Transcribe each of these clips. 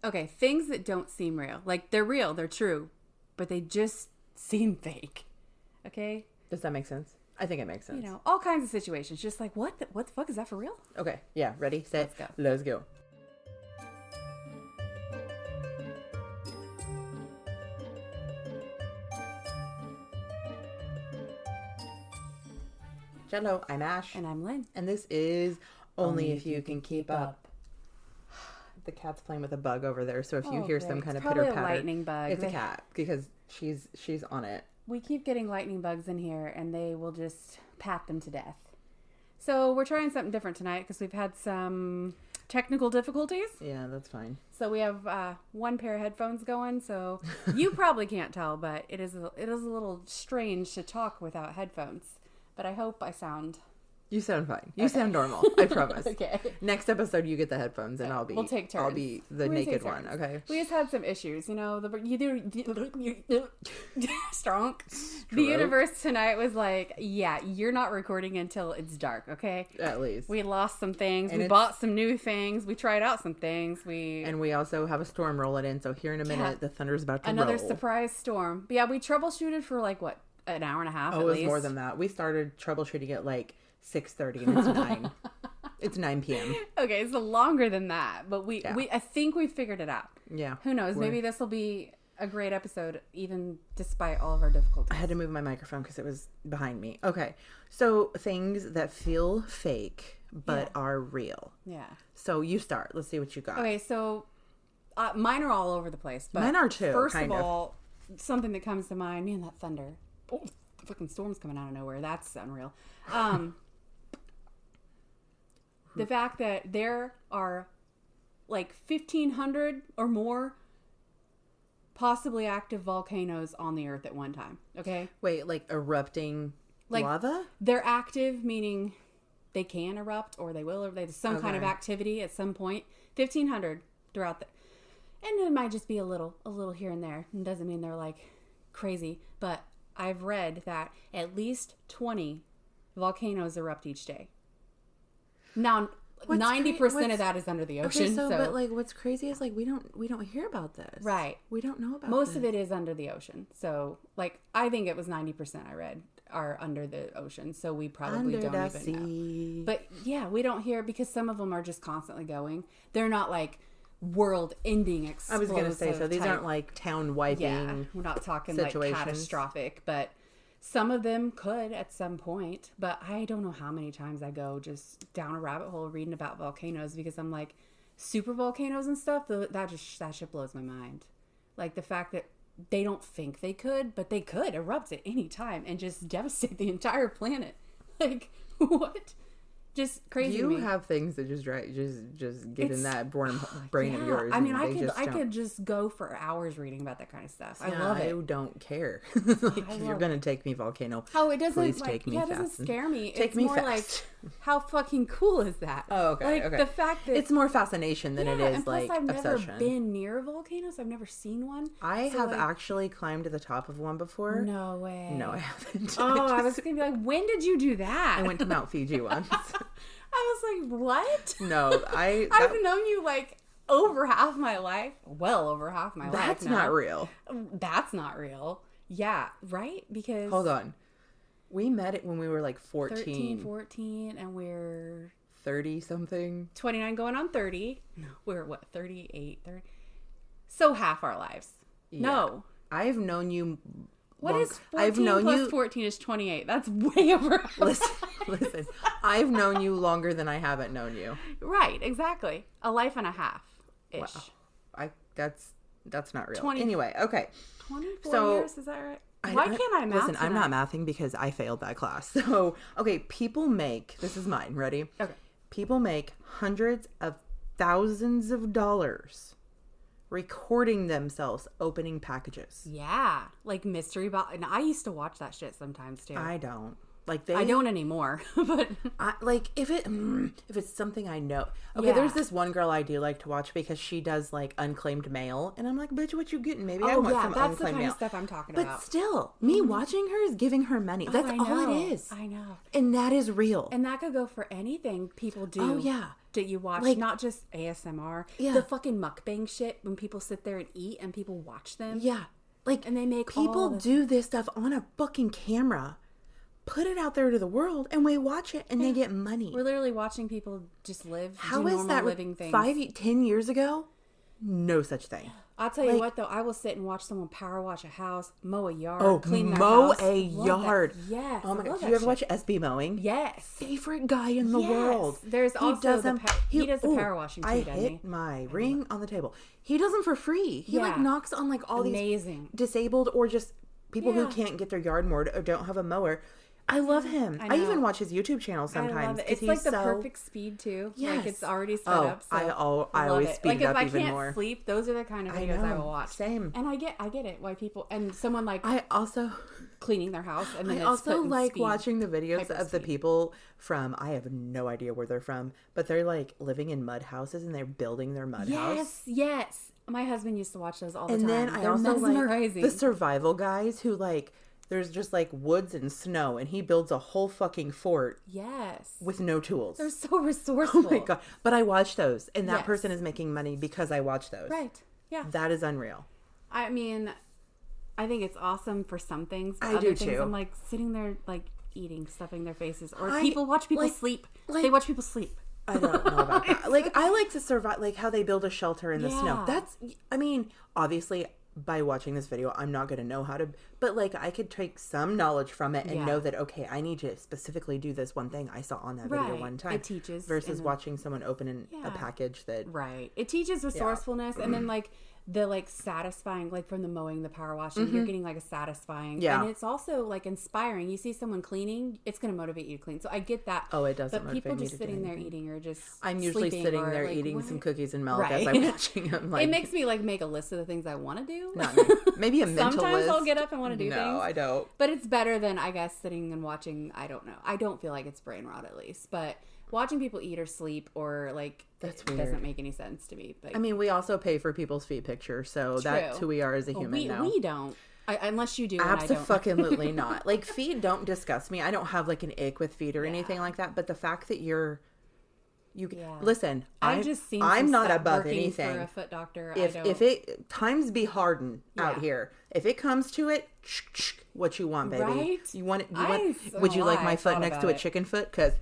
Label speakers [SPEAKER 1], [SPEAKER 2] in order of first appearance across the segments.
[SPEAKER 1] Okay, things that don't seem real. Like, they're real, they're true, but they just seem fake. Okay?
[SPEAKER 2] Does that make sense? I think it makes sense.
[SPEAKER 1] You know, all kinds of situations. Just like, what the fuck, is that for real?
[SPEAKER 2] Okay, yeah, ready, set, let's go. Hello, I'm Ash.
[SPEAKER 1] And I'm Lynn.
[SPEAKER 2] And this is Only If You Can Keep Up. The cat's playing with a bug over there, so if you hear some kind of pitter-patter,
[SPEAKER 1] a lightning bug.
[SPEAKER 2] It's a cat, because she's on it.
[SPEAKER 1] We keep getting lightning bugs in here, and they will just pat them to death. So we're trying something different tonight, because we've had some technical difficulties.
[SPEAKER 2] Yeah, that's fine.
[SPEAKER 1] So we have one pair of headphones going, so you probably can't tell, but it is a little strange to talk without headphones. But I hope I sound...
[SPEAKER 2] You sound fine. You sound normal. I promise.
[SPEAKER 1] Okay.
[SPEAKER 2] Next episode, you get the headphones, and
[SPEAKER 1] we'll take turns.
[SPEAKER 2] I'll be the naked one. Okay.
[SPEAKER 1] We just had some issues, you know. Strong. The universe tonight was like, yeah, you're not recording until it's dark. Okay.
[SPEAKER 2] At least.
[SPEAKER 1] We lost some things. We bought some new things. We tried out some things. And
[SPEAKER 2] we also have a storm rolling in. So here in a minute, the thunder's about to
[SPEAKER 1] another
[SPEAKER 2] roll.
[SPEAKER 1] Surprise storm. But yeah, we troubleshooted for like what, an hour and a half.
[SPEAKER 2] Oh, it was more than that. We started troubleshooting at like 6:30 and it's 9. It's 9 p.m.
[SPEAKER 1] Okay, it's longer than that, but I think we figured it out.
[SPEAKER 2] Yeah.
[SPEAKER 1] Who knows? Maybe this will be a great episode, even despite all of our difficulties.
[SPEAKER 2] I had to move my microphone because it was behind me. Okay, so things that feel fake but are real.
[SPEAKER 1] Yeah.
[SPEAKER 2] So you start. Let's see what you got.
[SPEAKER 1] Okay, so mine are all over the place. But
[SPEAKER 2] mine are too.
[SPEAKER 1] First of all, something that comes to mind, man, that thunder. Oh, the fucking storm's coming out of nowhere. That's unreal. The fact that there are like 1,500 or more possibly active volcanoes on the earth at one time. Okay?
[SPEAKER 2] Wait, like erupting lava?
[SPEAKER 1] They're active, meaning they can erupt or they will, or there's some kind of activity at some point. 1,500 throughout and it might just be a little here and there. It doesn't mean they're like crazy, but I've read that at least 20 volcanoes erupt each day. Now, 90% of that is under the ocean.
[SPEAKER 2] Okay, so but like, what's crazy is like we don't hear about this.
[SPEAKER 1] Right.
[SPEAKER 2] We don't know about
[SPEAKER 1] most of it is under the ocean. So like, I think it was 90% I read are under the ocean. So we probably don't even know. But yeah, we don't hear because some of them are just constantly going. They're not like world-ending explosive.
[SPEAKER 2] I was going to say, so these aren't like town-wiping.
[SPEAKER 1] Yeah, we're not talking like catastrophic, but. Some of them could at some point, but I don't know how many times I go just down a rabbit hole reading about volcanoes because I'm like, super volcanoes and stuff, that shit blows my mind. Like the fact that they don't think they could, but they could erupt at any time and just devastate the entire planet. Like, what? Just crazy.
[SPEAKER 2] You have things that just get in that brain of yours.
[SPEAKER 1] I mean, I could just go for hours reading about that kind of stuff. I love it.
[SPEAKER 2] I don't care. Like, if you're gonna take me volcano,
[SPEAKER 1] it doesn't.
[SPEAKER 2] Please take me fast.
[SPEAKER 1] It doesn't scare me.
[SPEAKER 2] Take me
[SPEAKER 1] more
[SPEAKER 2] fast.
[SPEAKER 1] Like, how fucking cool is that?
[SPEAKER 2] Oh, okay.
[SPEAKER 1] Like the fact that
[SPEAKER 2] it's more fascination than it is
[SPEAKER 1] and plus
[SPEAKER 2] like
[SPEAKER 1] I've
[SPEAKER 2] obsession.
[SPEAKER 1] never been near volcanoes. I've never seen one.
[SPEAKER 2] I have actually climbed to the top of one before.
[SPEAKER 1] No way.
[SPEAKER 2] No, I haven't.
[SPEAKER 1] Oh, I was gonna be like, when did you do that?
[SPEAKER 2] I went to Mount Fiji once.
[SPEAKER 1] I was like, what?
[SPEAKER 2] No,
[SPEAKER 1] I've known you like over half my life. Well over half my life.
[SPEAKER 2] That's not real.
[SPEAKER 1] That's not real. Yeah, right? Because...
[SPEAKER 2] Hold on. We met it when we were like 14.
[SPEAKER 1] 13, 14, and we're...
[SPEAKER 2] 30-something.
[SPEAKER 1] 29 going on 30. No. We're what, 38, 30? So half our lives. Yeah. No.
[SPEAKER 2] I've known you...
[SPEAKER 1] What is 14 plus 14 is 28. That's way over.
[SPEAKER 2] Listen. I've known you longer than I haven't known you.
[SPEAKER 1] Right, exactly. A life and a half-ish.
[SPEAKER 2] Wow. That's not real. Anyway, okay.
[SPEAKER 1] 24 years, is that right? Why can't I math?
[SPEAKER 2] Listen, I'm not mathing because I failed that class. So, okay, people make, this is mine, ready?
[SPEAKER 1] Okay.
[SPEAKER 2] People make hundreds of thousands of dollars recording themselves opening packages.
[SPEAKER 1] Yeah, like mystery box. And I used to watch that shit sometimes too.
[SPEAKER 2] I don't.
[SPEAKER 1] I don't anymore. But
[SPEAKER 2] if it's something I know. Okay, there's this one girl I do like to watch because she does like unclaimed mail, and I'm like, bitch, what you getting? Maybe I want some unclaimed mail.
[SPEAKER 1] That's the kind of stuff I'm talking about.
[SPEAKER 2] But still, me watching her is giving her money. That's all it is.
[SPEAKER 1] I know.
[SPEAKER 2] And that is real.
[SPEAKER 1] And that could go for anything people do.
[SPEAKER 2] Oh yeah.
[SPEAKER 1] that you watch,
[SPEAKER 2] like,
[SPEAKER 1] not just ASMR,
[SPEAKER 2] yeah,
[SPEAKER 1] the fucking mukbang shit when people sit there and eat and people watch them.
[SPEAKER 2] Yeah. Like,
[SPEAKER 1] and they make
[SPEAKER 2] people do this stuff on a fucking camera, put it out there to the world, and we watch it, and they get money.
[SPEAKER 1] We're literally watching people just live.
[SPEAKER 2] How
[SPEAKER 1] do
[SPEAKER 2] is
[SPEAKER 1] normal
[SPEAKER 2] that
[SPEAKER 1] living things.
[SPEAKER 2] 10 years ago? No such thing.
[SPEAKER 1] I'll tell you what, though. I will sit and watch someone power wash a house, mow a yard, clean their house.
[SPEAKER 2] Mow a yard.
[SPEAKER 1] Yes.
[SPEAKER 2] Oh my God. Do you ever watch SB Mowing?
[SPEAKER 1] Yes.
[SPEAKER 2] Favorite guy in the world.
[SPEAKER 1] There's also he does the power washing too, doesn't he?
[SPEAKER 2] I hit my ring on the table. He does them for free. He like knocks on like all these disabled or just people who can't get their yard mowed or don't have a mower. I love him. I even watch his YouTube channel sometimes.
[SPEAKER 1] It's like the perfect speed too. Yes. Like it's already set up. So
[SPEAKER 2] I always speed it up even more.
[SPEAKER 1] If I can't sleep, those are the kind of videos I will watch.
[SPEAKER 2] Same.
[SPEAKER 1] And I get it why people and someone like
[SPEAKER 2] I also
[SPEAKER 1] cleaning their house and then
[SPEAKER 2] I also like watching the videos of the people from I have no idea where they're from, but they're like living in mud houses and they're building their mud house.
[SPEAKER 1] Yes. My husband used to watch those all the time.
[SPEAKER 2] And then I also like the survival guys who like there's just like woods and snow and he builds a whole fucking fort.
[SPEAKER 1] Yes.
[SPEAKER 2] With no tools.
[SPEAKER 1] They're so resourceful.
[SPEAKER 2] Oh my God. But I watch those and that person is making money because I watch those.
[SPEAKER 1] Right. Yeah.
[SPEAKER 2] That is unreal.
[SPEAKER 1] I mean, I think it's awesome for some things.
[SPEAKER 2] I do too.
[SPEAKER 1] I'm like sitting there like eating, stuffing their faces. Or people watch people sleep. They watch people sleep.
[SPEAKER 2] I don't know about that. Like I like to survive like how they build a shelter in the snow. That's I mean, obviously by watching this video, I'm not going to know how to, but like I could take some knowledge from it and know that, okay, I need to specifically do this one thing I saw on that video one time.
[SPEAKER 1] It teaches.
[SPEAKER 2] Versus watching someone open a package that.
[SPEAKER 1] Right. It teaches resourcefulness and then like the like satisfying, like from the mowing, the power washing, you're getting like a satisfying. And it's also like inspiring. You see someone cleaning, it's going to motivate you to clean. So I get that.
[SPEAKER 2] Oh, it doesn't
[SPEAKER 1] But people just sitting there eating or just
[SPEAKER 2] I'm usually sitting there like, eating some cookies and milk as I'm watching them.
[SPEAKER 1] Like, it makes me like make a list of the things I want to do.
[SPEAKER 2] Not me. Maybe a mental
[SPEAKER 1] Sometimes
[SPEAKER 2] list.
[SPEAKER 1] I'll get up and want to do things.
[SPEAKER 2] No, I don't.
[SPEAKER 1] But it's better than, I guess, sitting and watching, I don't know. I don't feel like it's brain rot at least. But watching people eat or sleep or like
[SPEAKER 2] that's
[SPEAKER 1] weird. Doesn't make any sense to me. But
[SPEAKER 2] I mean, we also pay for people's feet pictures, so that's who we are as a human now.
[SPEAKER 1] We don't. Unless you do.
[SPEAKER 2] Absolutely not. Like feet don't disgust me. I don't have like an ick with feet or anything like that. But the fact that listen, I'm not above anything.
[SPEAKER 1] For a foot doctor,
[SPEAKER 2] if it times be hardened out here, if it comes to it, what you want, baby?
[SPEAKER 1] Right?
[SPEAKER 2] You want it? Would you like my foot next to a chicken foot? Because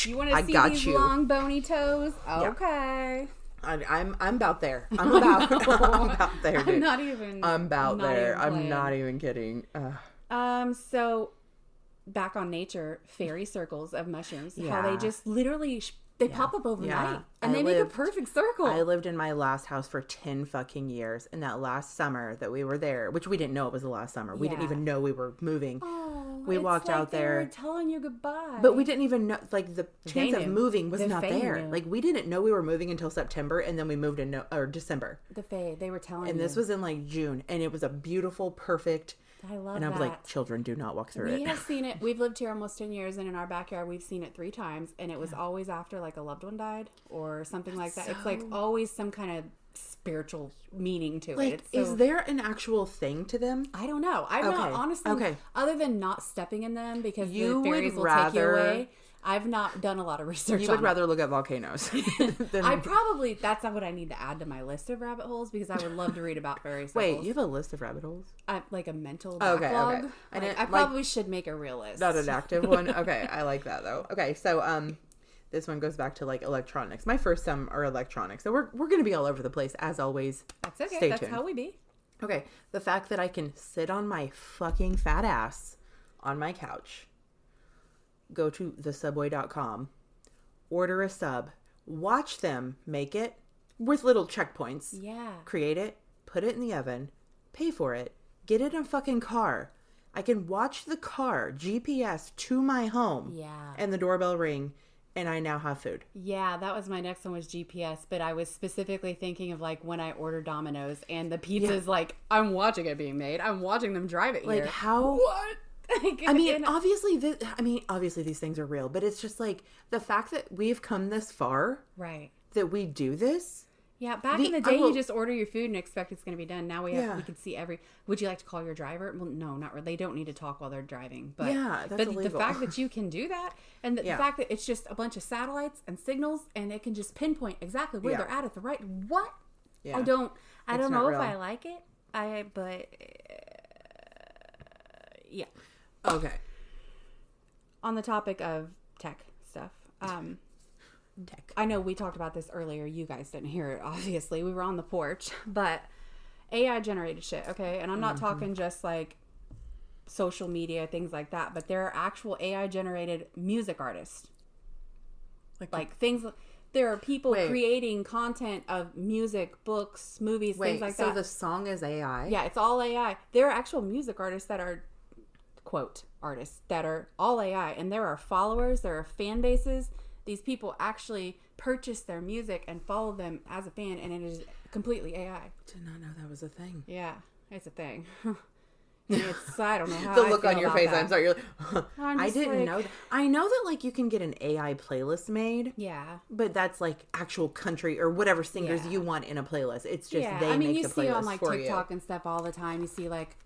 [SPEAKER 1] you want to see these long bony toes? Okay.
[SPEAKER 2] I'm about there. I'm about there, dude. I'm about there. I'm not even kidding.
[SPEAKER 1] So back on nature, fairy circles of mushrooms. How they just literally they pop up overnight and they make a perfect circle.
[SPEAKER 2] I lived in my last house for 10 fucking years, and that last summer that we were there, which we didn't know it was the last summer. We didn't even know we were moving. We walked out there.
[SPEAKER 1] They were telling you goodbye.
[SPEAKER 2] But we didn't even know, like, the chance of moving was not there. Like, we didn't know we were moving until September, and then we moved in December.
[SPEAKER 1] The Fae, they were telling
[SPEAKER 2] And this was in, like, June, and it was a beautiful, perfect...
[SPEAKER 1] I love
[SPEAKER 2] and I was like, children do not walk through it.
[SPEAKER 1] We have seen it. We've lived here almost 10 years, and in our backyard, we've seen it 3 times, and it was always after, like, a loved one died or something like that. It's, like, always some kind of spiritual meaning to it.
[SPEAKER 2] Is there an actual thing to them?
[SPEAKER 1] I don't know. I'm not, honestly, other than not stepping in them because the fairies will take you away. I've not done a lot of research on it.
[SPEAKER 2] You would rather look at volcanoes.
[SPEAKER 1] That's not what I need to add to my list of rabbit holes because I would love to read about fairy circles.
[SPEAKER 2] Wait, you have a list of rabbit holes?
[SPEAKER 1] Like a mental backlog. Okay. I probably should make a real list.
[SPEAKER 2] Not an active one? Okay, I like that though. Okay, so this one goes back to like electronics. My first some are electronics. So we're going to be all over the place as always.
[SPEAKER 1] That's okay.
[SPEAKER 2] Stay
[SPEAKER 1] That's
[SPEAKER 2] tuned.
[SPEAKER 1] How we be.
[SPEAKER 2] Okay, the fact that I can sit on my fucking fat ass on my couch, go to thesubway.com, order a sub, watch them make it with little checkpoints.
[SPEAKER 1] Yeah.
[SPEAKER 2] Create it, put it in the oven, pay for it, get it in a fucking car. I can watch the car GPS to my home.
[SPEAKER 1] Yeah.
[SPEAKER 2] And the doorbell ring, and I now have food.
[SPEAKER 1] Yeah, that was my next one was GPS, but I was specifically thinking of like when I order Domino's and the pizza's like, I'm watching it being made. I'm watching them drive it here.
[SPEAKER 2] Like how...
[SPEAKER 1] What?
[SPEAKER 2] Obviously these things are real, but it's just like the fact that we've come this far,
[SPEAKER 1] right?
[SPEAKER 2] That we do this
[SPEAKER 1] Yeah, back in the day, you just order your food and expect it's going to be done. Now we can see would you like to call your driver? Well, no, not really. They don't need to talk while they're driving. But,
[SPEAKER 2] that's illegal.
[SPEAKER 1] The fact that you can do that, and the fact that it's just a bunch of satellites and signals, and it can just pinpoint exactly where they're at the right. What? Yeah. I don't know if I like it. Yeah.
[SPEAKER 2] Okay.
[SPEAKER 1] On the topic of tech stuff,
[SPEAKER 2] tech.
[SPEAKER 1] I know we talked about this earlier. You guys didn't hear it, obviously. We were on the porch. But AI generated shit, okay? And I'm not talking just like social media, things like that. But there are actual AI generated music artists. Like things... There are people creating content of music, books, movies, things like that.
[SPEAKER 2] So the song is AI?
[SPEAKER 1] Yeah, it's all AI. There are actual music artists that are, quote, artists that are all AI. And there are followers, there are fan bases. These people actually purchase their music and follow them as a fan, and it is completely AI.
[SPEAKER 2] Did not know that was a thing.
[SPEAKER 1] Yeah, it's a thing. I don't know how
[SPEAKER 2] the look on your face.
[SPEAKER 1] That.
[SPEAKER 2] I'm sorry. You're like, I didn't know that. I know that like you can get an AI playlist made.
[SPEAKER 1] Yeah.
[SPEAKER 2] But that's like actual country or whatever singers you want in a playlist. It's just they make the playlist for you.
[SPEAKER 1] You see on like TikTok and stuff all the time. You see like,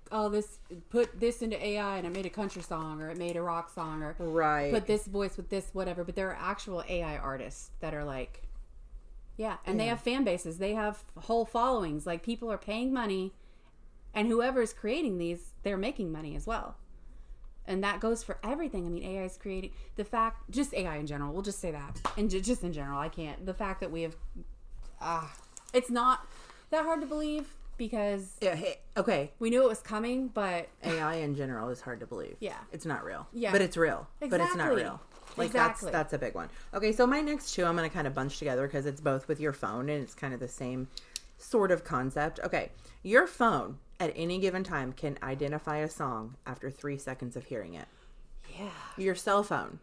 [SPEAKER 1] put this into AI and it made a country song or it made a rock song or put this voice with this whatever. But there are actual AI artists that are like, and they have fan bases. They have whole followings. Like people are paying money. And whoever's creating these, they're making money as well. And that goes for everything. I mean, AI is creating just AI in general. We'll just say that. And just in general, I can't. The fact that we have, it's not that hard to believe because we knew it was coming, but
[SPEAKER 2] AI in general is hard to believe.
[SPEAKER 1] Yeah.
[SPEAKER 2] It's not real.
[SPEAKER 1] Yeah.
[SPEAKER 2] But it's real.
[SPEAKER 1] Exactly.
[SPEAKER 2] But it's not real. Like that's a big one. Okay, so my next two I'm going to kind of bunch together because it's both with your phone and it's kind of the same sort of concept. Okay, your phone at any given time can identify a song after 3 seconds of hearing it.
[SPEAKER 1] Yeah.
[SPEAKER 2] Your cell phone.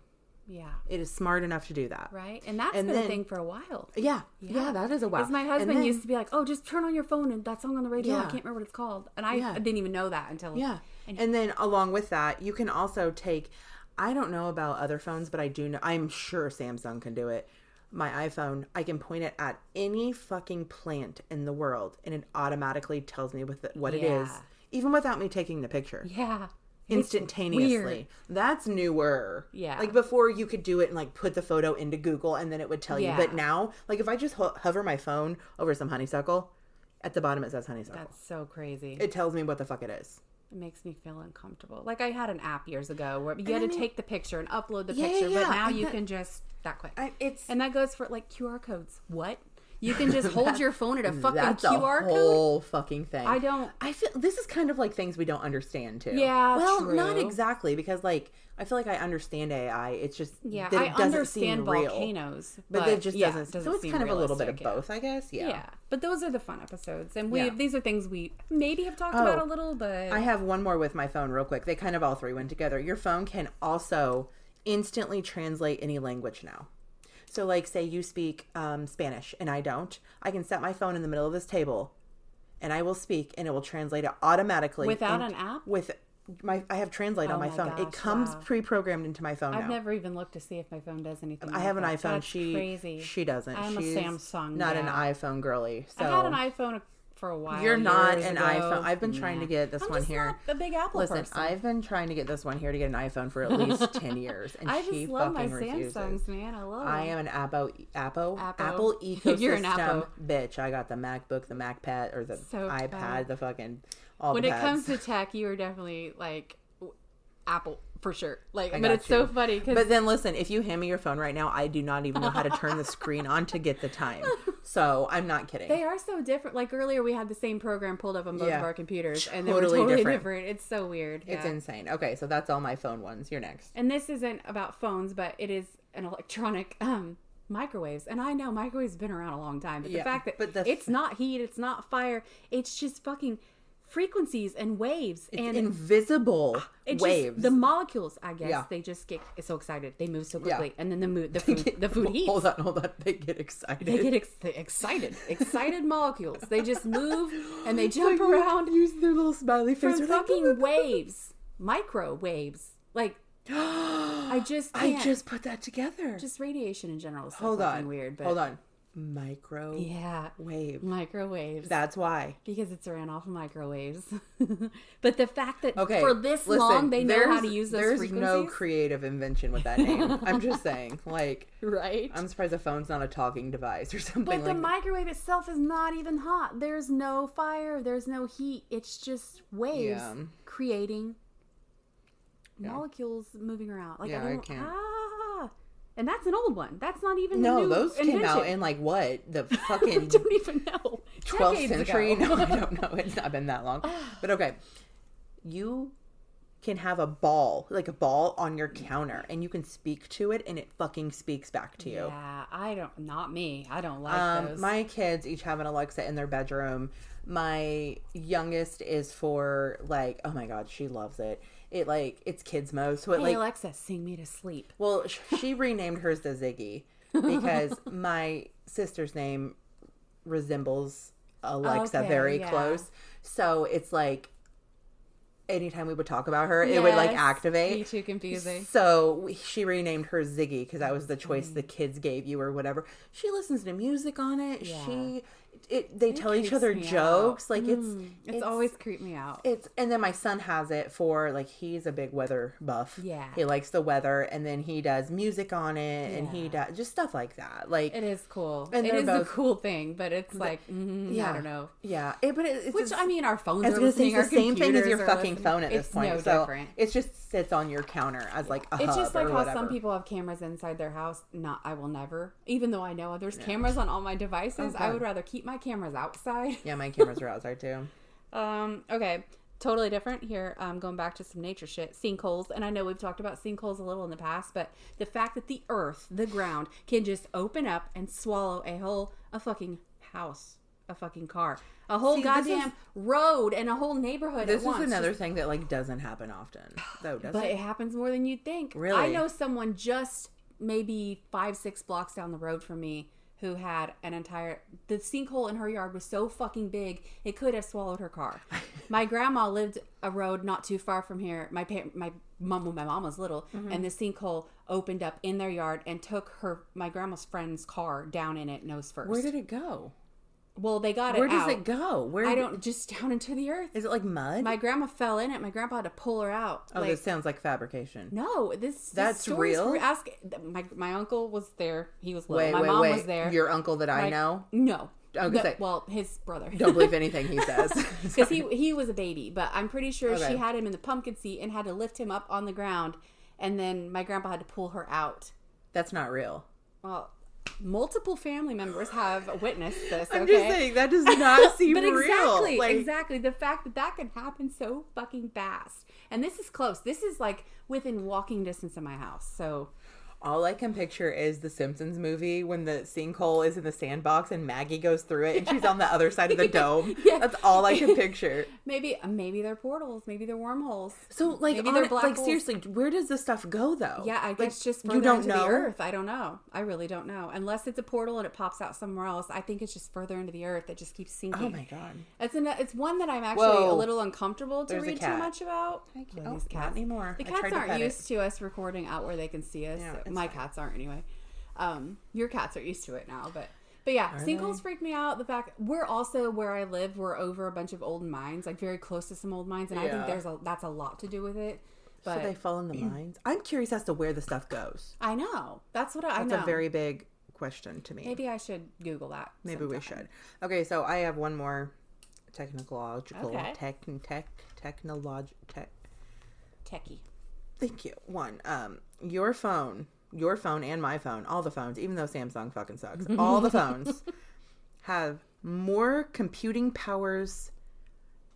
[SPEAKER 1] Yeah.
[SPEAKER 2] It is smart enough to do that.
[SPEAKER 1] Right. And that's been a thing for a while.
[SPEAKER 2] Yeah, that is a while.
[SPEAKER 1] Because my husband used to be like, just turn on your phone and that song on the radio. I can't remember what it's called. And I didn't even know that until...
[SPEAKER 2] Yeah. And then along with that, you can also take... I don't know about other phones, but I do know... I'm sure Samsung can do it. My iPhone, I can point it at any fucking plant in the world and it automatically tells me what it is, even without me taking the picture.
[SPEAKER 1] Yeah.
[SPEAKER 2] Instantaneously. That's newer.
[SPEAKER 1] Yeah.
[SPEAKER 2] Like before you could do it and like put the photo into Google and then it would tell you. But now, like if I just hover my phone over some honeysuckle, at the bottom it says honeysuckle.
[SPEAKER 1] That's so crazy.
[SPEAKER 2] It tells me what the fuck it is.
[SPEAKER 1] It makes me feel uncomfortable. Like I had an app years ago where you had to take the picture and upload the picture, but now you can just that quick. And that goes for like QR codes. What? You can just hold your phone at a fucking QR code?
[SPEAKER 2] Whole fucking thing.
[SPEAKER 1] I
[SPEAKER 2] feel this is kind of like things we don't understand too.
[SPEAKER 1] Yeah,
[SPEAKER 2] well,
[SPEAKER 1] true.
[SPEAKER 2] Not exactly because like I feel like I understand AI. It's just
[SPEAKER 1] that
[SPEAKER 2] it
[SPEAKER 1] I
[SPEAKER 2] doesn't
[SPEAKER 1] understand
[SPEAKER 2] seem real.
[SPEAKER 1] volcanoes,
[SPEAKER 2] but it just doesn't.
[SPEAKER 1] So
[SPEAKER 2] it's kind of a little bit of both, I guess.
[SPEAKER 1] Yeah. But those are the fun episodes, and these are things we maybe have talked about a little. But
[SPEAKER 2] I have one more with my phone, real quick. They kind of all three went together. Your phone can also instantly translate any language now. So, like, say you speak Spanish and I don't. I can set my phone in the middle of this table, and I will speak, and it will translate it automatically
[SPEAKER 1] without an app.
[SPEAKER 2] I have Translate on my phone. Gosh, it comes pre-programmed into my phone.
[SPEAKER 1] I've never even looked to see if my phone does anything.
[SPEAKER 2] I have an iPhone.
[SPEAKER 1] That's crazy.
[SPEAKER 2] She doesn't.
[SPEAKER 1] I'm
[SPEAKER 2] She's
[SPEAKER 1] a Samsung.
[SPEAKER 2] Not an iPhone girly. So.
[SPEAKER 1] I had an iPhone for a while.
[SPEAKER 2] You're not an iPhone. I've been trying to get this one here.
[SPEAKER 1] Not a big Apple person.
[SPEAKER 2] I've been trying to get this one here to get an iPhone for at least 10 years, and
[SPEAKER 1] I just love my
[SPEAKER 2] refuses.
[SPEAKER 1] Samsungs, man. I love them.
[SPEAKER 2] I am an Apple ecosystem
[SPEAKER 1] You're an Apple
[SPEAKER 2] bitch. I got the MacBook, the MacPad, or the iPad, the fucking all
[SPEAKER 1] when
[SPEAKER 2] the
[SPEAKER 1] it comes to tech, you are definitely like Apple for sure. Like, but it's so funny.
[SPEAKER 2] But then listen, if you hand me your phone right now, I do not even know how to turn the screen on to get the time. So I'm not kidding.
[SPEAKER 1] They are so different. Like earlier, we had the same program pulled up on both of our computers, and they were
[SPEAKER 2] totally
[SPEAKER 1] different. It's so weird.
[SPEAKER 2] It's insane. Okay, so that's all my phone ones. You're next.
[SPEAKER 1] And this isn't about phones, but it is an electronic microwaves. And I know microwaves have been around a long time, but the fact that it's not heat, it's not fire, it's just fucking frequencies and waves.
[SPEAKER 2] It's
[SPEAKER 1] and
[SPEAKER 2] invisible waves.
[SPEAKER 1] The molecules, I guess, they just get so excited. They move so quickly, and then the food heats.
[SPEAKER 2] Hold on. They get excited.
[SPEAKER 1] They get excited molecules. They just move and they jump around.
[SPEAKER 2] Use their little smiley face.
[SPEAKER 1] From fucking waves, microwaves. Like I just put that together. Just radiation in general is so fucking weird. But
[SPEAKER 2] hold on.
[SPEAKER 1] Microwaves.
[SPEAKER 2] That's why.
[SPEAKER 1] Because it's ran off of microwaves. But the fact that for this long they know how to use those frequencies.
[SPEAKER 2] There's no creative invention with that name. I'm just saying. Like,
[SPEAKER 1] right?
[SPEAKER 2] I'm surprised the phone's not a talking device or something.
[SPEAKER 1] But the microwave itself is not even hot. There's no fire. There's no heat. It's just waves creating molecules moving around. Like, I can't. And that's an old one. That's not even a new
[SPEAKER 2] those
[SPEAKER 1] invention.
[SPEAKER 2] Came out in like what? The fucking
[SPEAKER 1] I don't even know.
[SPEAKER 2] 12th century? No, I don't know. It's not been that long. But okay. You can have a ball on your counter, and you can speak to it, and it fucking speaks back to you.
[SPEAKER 1] Yeah, not me. I don't like those.
[SPEAKER 2] My kids each have an Alexa in their bedroom. My youngest is for like, oh my God, she loves it. It's kids mode. So
[SPEAKER 1] hey, Alexa, sing me to sleep.
[SPEAKER 2] Well, she renamed hers to Ziggy because my sister's name resembles Alexa very close. So it's like anytime we would talk about her, it would like activate.
[SPEAKER 1] Be too confusing.
[SPEAKER 2] So she renamed her Ziggy because that was the choice the kids gave you or whatever. She listens to music on it. Yeah. They tell each other jokes. Like it's
[SPEAKER 1] always creeped me out.
[SPEAKER 2] And then my son has it for like, he's a big weather buff. Yeah. He likes the weather, and then he does music on it and he does just stuff like that. Like,
[SPEAKER 1] it is cool. And it is a cool thing, but it's like, I don't know.
[SPEAKER 2] Yeah.
[SPEAKER 1] Which, I mean, our phones are
[SPEAKER 2] listening. It's the same thing as your fucking phone at this point.
[SPEAKER 1] It's no different.
[SPEAKER 2] It just sits on your counter as like a hub.
[SPEAKER 1] It's just like how some people have cameras inside their house. I will never, even though I know there's cameras on all my devices, I would rather keep my cameras outside.
[SPEAKER 2] Yeah, my cameras are outside too.
[SPEAKER 1] Okay, totally different here. Going back to some nature shit, sinkholes, and I know we've talked about sinkholes a little in the past, but the fact that the earth, the ground, can just open up and swallow a fucking house, a fucking car, a whole goddamn road, and a whole neighborhood.
[SPEAKER 2] This is another thing that like doesn't happen often, though, does it?
[SPEAKER 1] But it happens more than you'd think.
[SPEAKER 2] Really,
[SPEAKER 1] I know someone just maybe 5-6 blocks down the road from me who had the sinkhole in her yard was so fucking big, it could have swallowed her car. My grandma lived a road not too far from here. My mom, when my mom was little, and the sinkhole opened up in their yard and took my grandma's friend's car down in it nose first.
[SPEAKER 2] Where did it go?
[SPEAKER 1] Well, they got it out.
[SPEAKER 2] Where does it go?
[SPEAKER 1] Just down into the earth.
[SPEAKER 2] Is it like mud?
[SPEAKER 1] My grandma fell in it. My grandpa had to pull her out.
[SPEAKER 2] Oh, this sounds like fabrication.
[SPEAKER 1] No,
[SPEAKER 2] that's real.
[SPEAKER 1] Ask my uncle was there. He was little. My mom was there.
[SPEAKER 2] Your uncle that I know?
[SPEAKER 1] No. Well, his brother.
[SPEAKER 2] Don't believe anything he says.
[SPEAKER 1] Because he was a baby, but I'm pretty sure she had him in the pumpkin seat and had to lift him up on the ground, and then my grandpa had to pull her out.
[SPEAKER 2] That's not real.
[SPEAKER 1] Well, multiple family members have witnessed this.
[SPEAKER 2] I'm just saying that does not seem real.
[SPEAKER 1] Exactly. The fact that can happen so fucking fast, and this is close. This is like within walking distance of my house. So
[SPEAKER 2] all I can picture is the Simpsons movie when the sinkhole is in the sandbox and Maggie goes through it and she's on the other side of the dome. Yeah. That's all I can picture.
[SPEAKER 1] Maybe they're portals. Maybe they're wormholes.
[SPEAKER 2] So like, maybe they're black holes. Seriously, where does this stuff go though?
[SPEAKER 1] Yeah, I guess just further into the earth. I don't know. I really don't know. Unless it's a portal and it pops out somewhere else. I think it's just further into the earth. It just keeps sinking.
[SPEAKER 2] Oh my God.
[SPEAKER 1] It's one that I'm actually a little uncomfortable to read too much about.
[SPEAKER 2] These cats. Not anymore.
[SPEAKER 1] The cats aren't used to us recording out where they can see us. Yeah, my cats aren't anyway. Your cats are used to it now, but yeah, sinkholes freak me out. The fact we're also where I live, we're over a bunch of old mines, like very close to some old mines, and I think that's a lot to do with it. But
[SPEAKER 2] so they fall in the mines. I'm curious as to where the stuff goes.
[SPEAKER 1] I know that's what I know.
[SPEAKER 2] That's a very big question to me.
[SPEAKER 1] Maybe I should Google that.
[SPEAKER 2] Maybe we should. Okay, so I have one more technological techie. Thank you. One, your phone and my phone, all the phones, even though Samsung fucking sucks, all the phones have more computing powers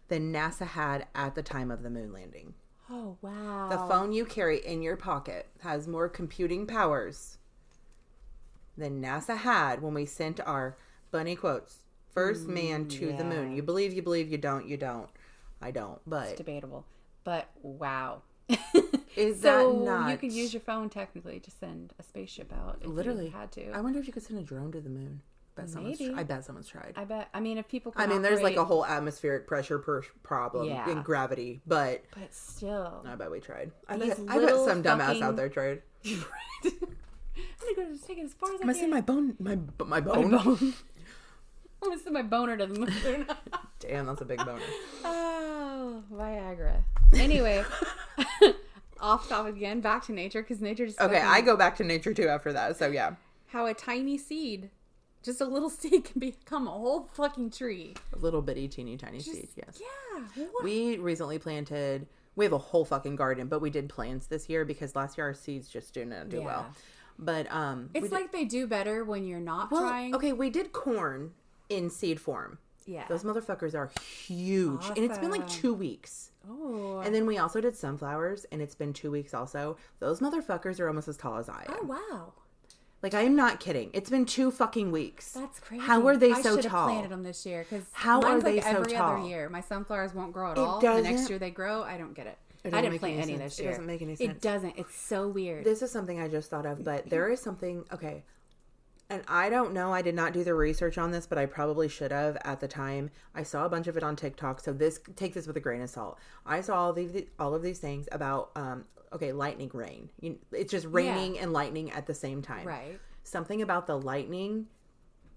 [SPEAKER 2] than NASA had at the time of the moon landing.
[SPEAKER 1] Oh, wow.
[SPEAKER 2] The phone you carry in your pocket has more computing powers than NASA had when we sent our, bunny quotes, first man to the moon. You believe, you don't. I don't, but...
[SPEAKER 1] It's debatable. But, wow.
[SPEAKER 2] Is that not...
[SPEAKER 1] you could use your phone technically to send a spaceship out if you had to.
[SPEAKER 2] I wonder if you could send a drone to the moon. I bet someone's tried.
[SPEAKER 1] I mean, if people
[SPEAKER 2] there's like a whole atmospheric pressure problem in gravity, but
[SPEAKER 1] still.
[SPEAKER 2] I bet we tried. I bet some dumbass out there tried.
[SPEAKER 1] I'm gonna go take it as far as I
[SPEAKER 2] can. I'm gonna send my bone. My bone.
[SPEAKER 1] I'm gonna send my boner to the moon.
[SPEAKER 2] Damn, that's a big boner.
[SPEAKER 1] Oh, Viagra. Anyway, off topic again, back to nature, because nature just...
[SPEAKER 2] Okay, I go back to nature too after that, so yeah.
[SPEAKER 1] How a tiny seed, just a little seed, can become a whole fucking tree.
[SPEAKER 2] A little bitty, teeny, tiny seed, yes.
[SPEAKER 1] Yeah. What?
[SPEAKER 2] We recently planted... We have a whole fucking garden, but we did plants this year because last year our seeds just didn't do well. But,
[SPEAKER 1] it's like they do better when you're not trying.
[SPEAKER 2] Okay, we did corn in seed form.
[SPEAKER 1] Yeah.
[SPEAKER 2] Those motherfuckers are huge. Awesome. And it's been like 2 weeks.
[SPEAKER 1] Oh.
[SPEAKER 2] And then we also did sunflowers, and it's been 2 weeks also. Those motherfuckers are almost as tall as I am.
[SPEAKER 1] Oh, wow.
[SPEAKER 2] Like, I am not kidding. It's been 2 fucking weeks.
[SPEAKER 1] That's crazy.
[SPEAKER 2] How are they so tall?
[SPEAKER 1] I should have planted them this year. Because
[SPEAKER 2] how are they so
[SPEAKER 1] every
[SPEAKER 2] tall?
[SPEAKER 1] Other year. My sunflowers won't grow at all. The next year they grow. I don't get it. I didn't plant any this year.
[SPEAKER 2] It doesn't make any sense.
[SPEAKER 1] It doesn't. It's so weird.
[SPEAKER 2] This is something I just thought of, but there is something... Okay. And I don't know, I did not do the research on this, but I probably should have at the time. I saw a bunch of it on TikTok, so take this with a grain of salt. I saw all of these things about, lightning rain. It's just raining and lightning at the same time.
[SPEAKER 1] Right.
[SPEAKER 2] Something about the lightning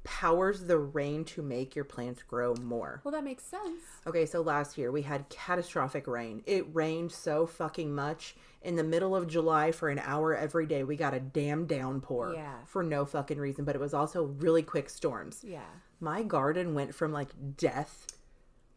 [SPEAKER 2] powers the rain to make your plants grow more.
[SPEAKER 1] Well, that makes sense.
[SPEAKER 2] Okay, so last year we had catastrophic rain. It rained so fucking much. In the middle of July for an hour every day, we got a damn downpour for no fucking reason, but it was also really quick storms.
[SPEAKER 1] Yeah.
[SPEAKER 2] My garden went from like death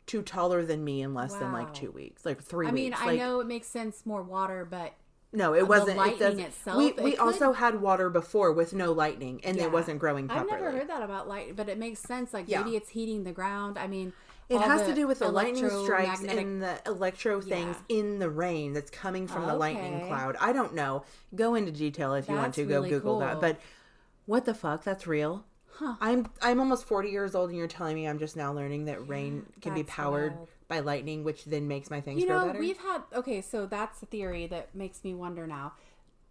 [SPEAKER 2] to taller than me in less than like 2 weeks, like 3 weeks.
[SPEAKER 1] I mean, I know it makes sense, more water, but
[SPEAKER 2] no, it wasn't.
[SPEAKER 1] The lightning itself.
[SPEAKER 2] We also had water before with no lightning, and it wasn't growing properly.
[SPEAKER 1] I've never heard that about lightning, but it makes sense. Like maybe it's heating the ground. I mean,
[SPEAKER 2] it has to do with the lightning strikes and the electro things in the rain that's coming from the lightning cloud. I don't know. Go into detail if you want to. Go Google that. But what the fuck? That's real. Huh. I'm almost 40 years old, and you're telling me I'm just now learning that rain can be powered by lightning, which then makes my things grow better?
[SPEAKER 1] We've had... Okay, so that's a theory that makes me wonder now.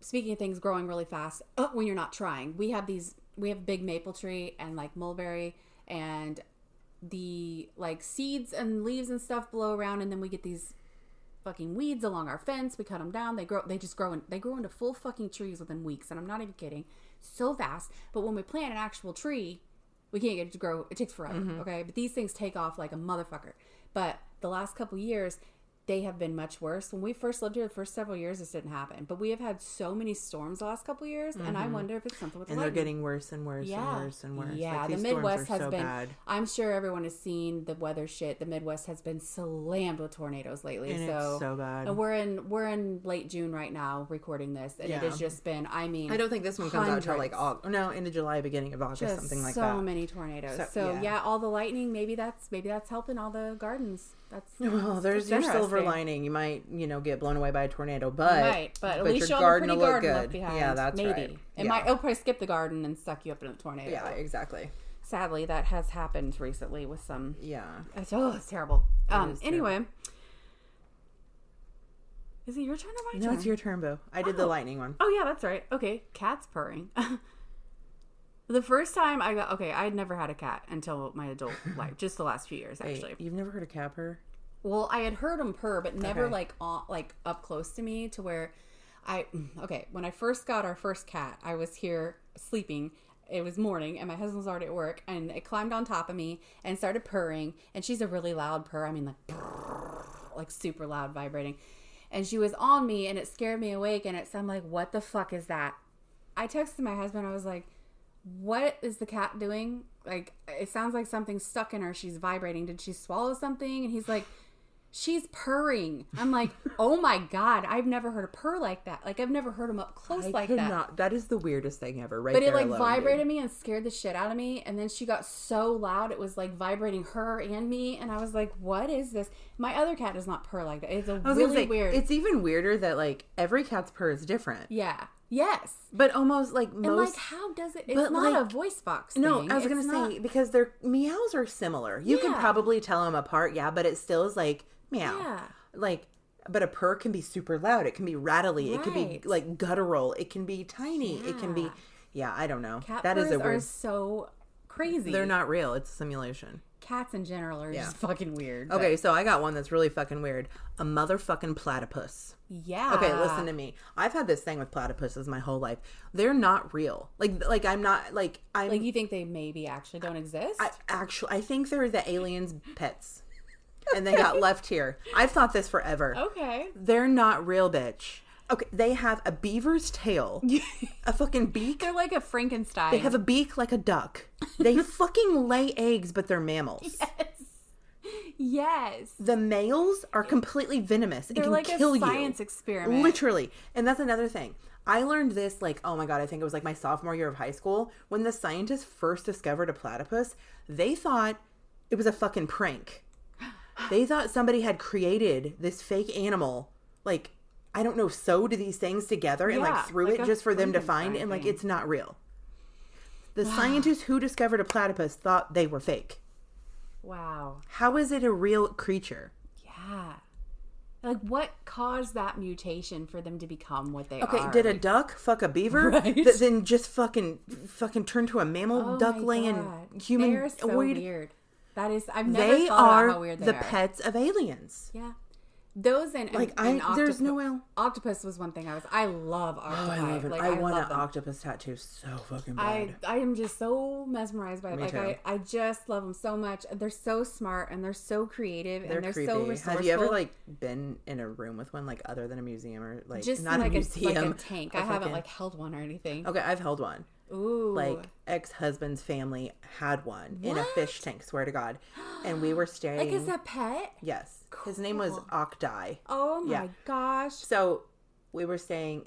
[SPEAKER 1] Speaking of things growing really fast, when you're not trying, we have big maple tree and like mulberry, and the like seeds and leaves and stuff blow around, and then we get these fucking weeds along our fence. We cut them down. They grow into full fucking trees within weeks, and I'm not even kidding. So fast. But when we plant an actual tree, we can't get it to grow. It takes forever. Okay, but these things take off like a motherfucker. But the last couple years, they have been much worse. When we first lived here, the first several years, this didn't happen. But we have had so many storms the last couple years, and I wonder if it's something with the lightning.
[SPEAKER 2] And they're getting worse and worse and worse and worse.
[SPEAKER 1] Yeah,
[SPEAKER 2] like,
[SPEAKER 1] the Midwest has been... Bad. I'm sure everyone has seen the weather shit. The Midwest has been slammed with tornadoes lately.
[SPEAKER 2] And it's so bad.
[SPEAKER 1] And we're in late June right now recording this, and it has just been, I mean...
[SPEAKER 2] I don't think this one comes out until like August. No, into July, beginning of August, just something like that.
[SPEAKER 1] So many tornadoes. So all the lightning, maybe that's helping all the gardens.
[SPEAKER 2] There's your silver lining. You might, get blown away by a tornado, but
[SPEAKER 1] at least your garden will look good. Left behind.
[SPEAKER 2] Yeah, that's
[SPEAKER 1] maybe.
[SPEAKER 2] Right.
[SPEAKER 1] It'll probably skip the garden and suck you up in a tornado.
[SPEAKER 2] Yeah, exactly.
[SPEAKER 1] Sadly, that has happened recently with some.
[SPEAKER 2] Yeah.
[SPEAKER 1] It's terrible. Anyway.
[SPEAKER 2] Terrible.
[SPEAKER 1] Is it your turn or my turn?
[SPEAKER 2] No, it's your turn, Boo. I did the lightning one.
[SPEAKER 1] Oh, yeah, that's right. Okay, cat's purring. The first time I'd never had a cat until my adult life, just the last few years, actually.
[SPEAKER 2] You've never heard a cat purr?
[SPEAKER 1] Well, I had heard them purr, but never like up close to me to where when I first got our first cat, I was here sleeping. It was morning and my husband was already at work, and it climbed on top of me and started purring, and she's a really loud purr. I mean, like super loud, vibrating. And she was on me, and it scared me awake, and I'm like, what the fuck is that? I texted my husband. I was like, what is the cat doing? Like, it sounds like something's stuck in her. She's vibrating. Did she swallow something? And he's like, she's purring. I'm like, oh my God, I've never heard a purr like that. Like, I've never heard them up close like that.
[SPEAKER 2] That is the weirdest thing ever, right?
[SPEAKER 1] But it like vibrated me and scared the shit out of me. And then she got so loud, it was like vibrating her and me. And I was like, what is this? My other cat does not purr like that. It's really weird.
[SPEAKER 2] It's even weirder that like every cat's purr is different.
[SPEAKER 1] Yeah. Yes.
[SPEAKER 2] But almost like most...
[SPEAKER 1] And like, how does it... It's not a voice box thing.
[SPEAKER 2] No, I was going to say, because their meows are similar. You can probably tell them apart, but it still is like, meow. Yeah. Like, but a purr can be super loud. It can be rattly. Right. It can be like guttural. It can be tiny. Yeah. It can be... Yeah, I don't know.
[SPEAKER 1] Cat purrs are so crazy.
[SPEAKER 2] They're not real. It's a simulation.
[SPEAKER 1] cats in general are just fucking weird.
[SPEAKER 2] Okay, so I got one that's really fucking weird. A motherfucking platypus.
[SPEAKER 1] Yeah.
[SPEAKER 2] Okay, listen to me. I've had this thing with platypuses my whole life. They're not real. Like I'm not like I'm.
[SPEAKER 1] Like you think they maybe actually don't exist?
[SPEAKER 2] I think they're the aliens' pets, and they got left here. I've thought this forever.
[SPEAKER 1] Okay.
[SPEAKER 2] They're not real, bitch. Okay, they have a beaver's tail, a fucking beak.
[SPEAKER 1] They're like a Frankenstein.
[SPEAKER 2] They have a beak like a duck. They fucking lay eggs, but they're mammals.
[SPEAKER 1] Yes.
[SPEAKER 2] The males are completely venomous and
[SPEAKER 1] they're
[SPEAKER 2] can
[SPEAKER 1] like
[SPEAKER 2] kill
[SPEAKER 1] a
[SPEAKER 2] you.
[SPEAKER 1] Science experiment.
[SPEAKER 2] Literally. And that's another thing. I learned this like, oh my God, I think it was like my sophomore year of high school. When the scientists first discovered a platypus, they thought it was a fucking prank. They thought somebody had created this fake animal, like, I don't know, sewed these things together and like threw it just for them to find. And like, it's not real. The scientists who discovered a platypus thought they were fake.
[SPEAKER 1] Wow.
[SPEAKER 2] How is it a real creature?
[SPEAKER 1] Yeah. Like, what caused that mutation for them to become what they are?
[SPEAKER 2] Okay, did a duck fuck a beaver?
[SPEAKER 1] Right.
[SPEAKER 2] That then just fucking turn to a mammal, duck laying human?
[SPEAKER 1] They're so weird. That is, I've never thought about how weird they are.
[SPEAKER 2] They are the pets of aliens.
[SPEAKER 1] Yeah. Those and
[SPEAKER 2] there's no way.
[SPEAKER 1] Octopus was one thing I love octopi.
[SPEAKER 2] Oh, I love it.
[SPEAKER 1] Like,
[SPEAKER 2] I want an octopus tattoo so fucking bad.
[SPEAKER 1] I am just so mesmerized by it.
[SPEAKER 2] Me too.
[SPEAKER 1] I just love them so much. They're so smart and they're so creative and they're
[SPEAKER 2] creepy.
[SPEAKER 1] So resourceful.
[SPEAKER 2] Have you ever like been in a room with one, like other than a museum or like
[SPEAKER 1] just
[SPEAKER 2] not
[SPEAKER 1] like
[SPEAKER 2] a museum?
[SPEAKER 1] Like a tank. I haven't like held one or anything.
[SPEAKER 2] Okay, I've held one.
[SPEAKER 1] Ooh.
[SPEAKER 2] Like ex-husband's family had one in a fish tank, swear to God. And we were staring.
[SPEAKER 1] Like as a pet?
[SPEAKER 2] Yes.
[SPEAKER 1] Cool.
[SPEAKER 2] His name was Octai.
[SPEAKER 1] Oh my gosh.
[SPEAKER 2] So we were staying,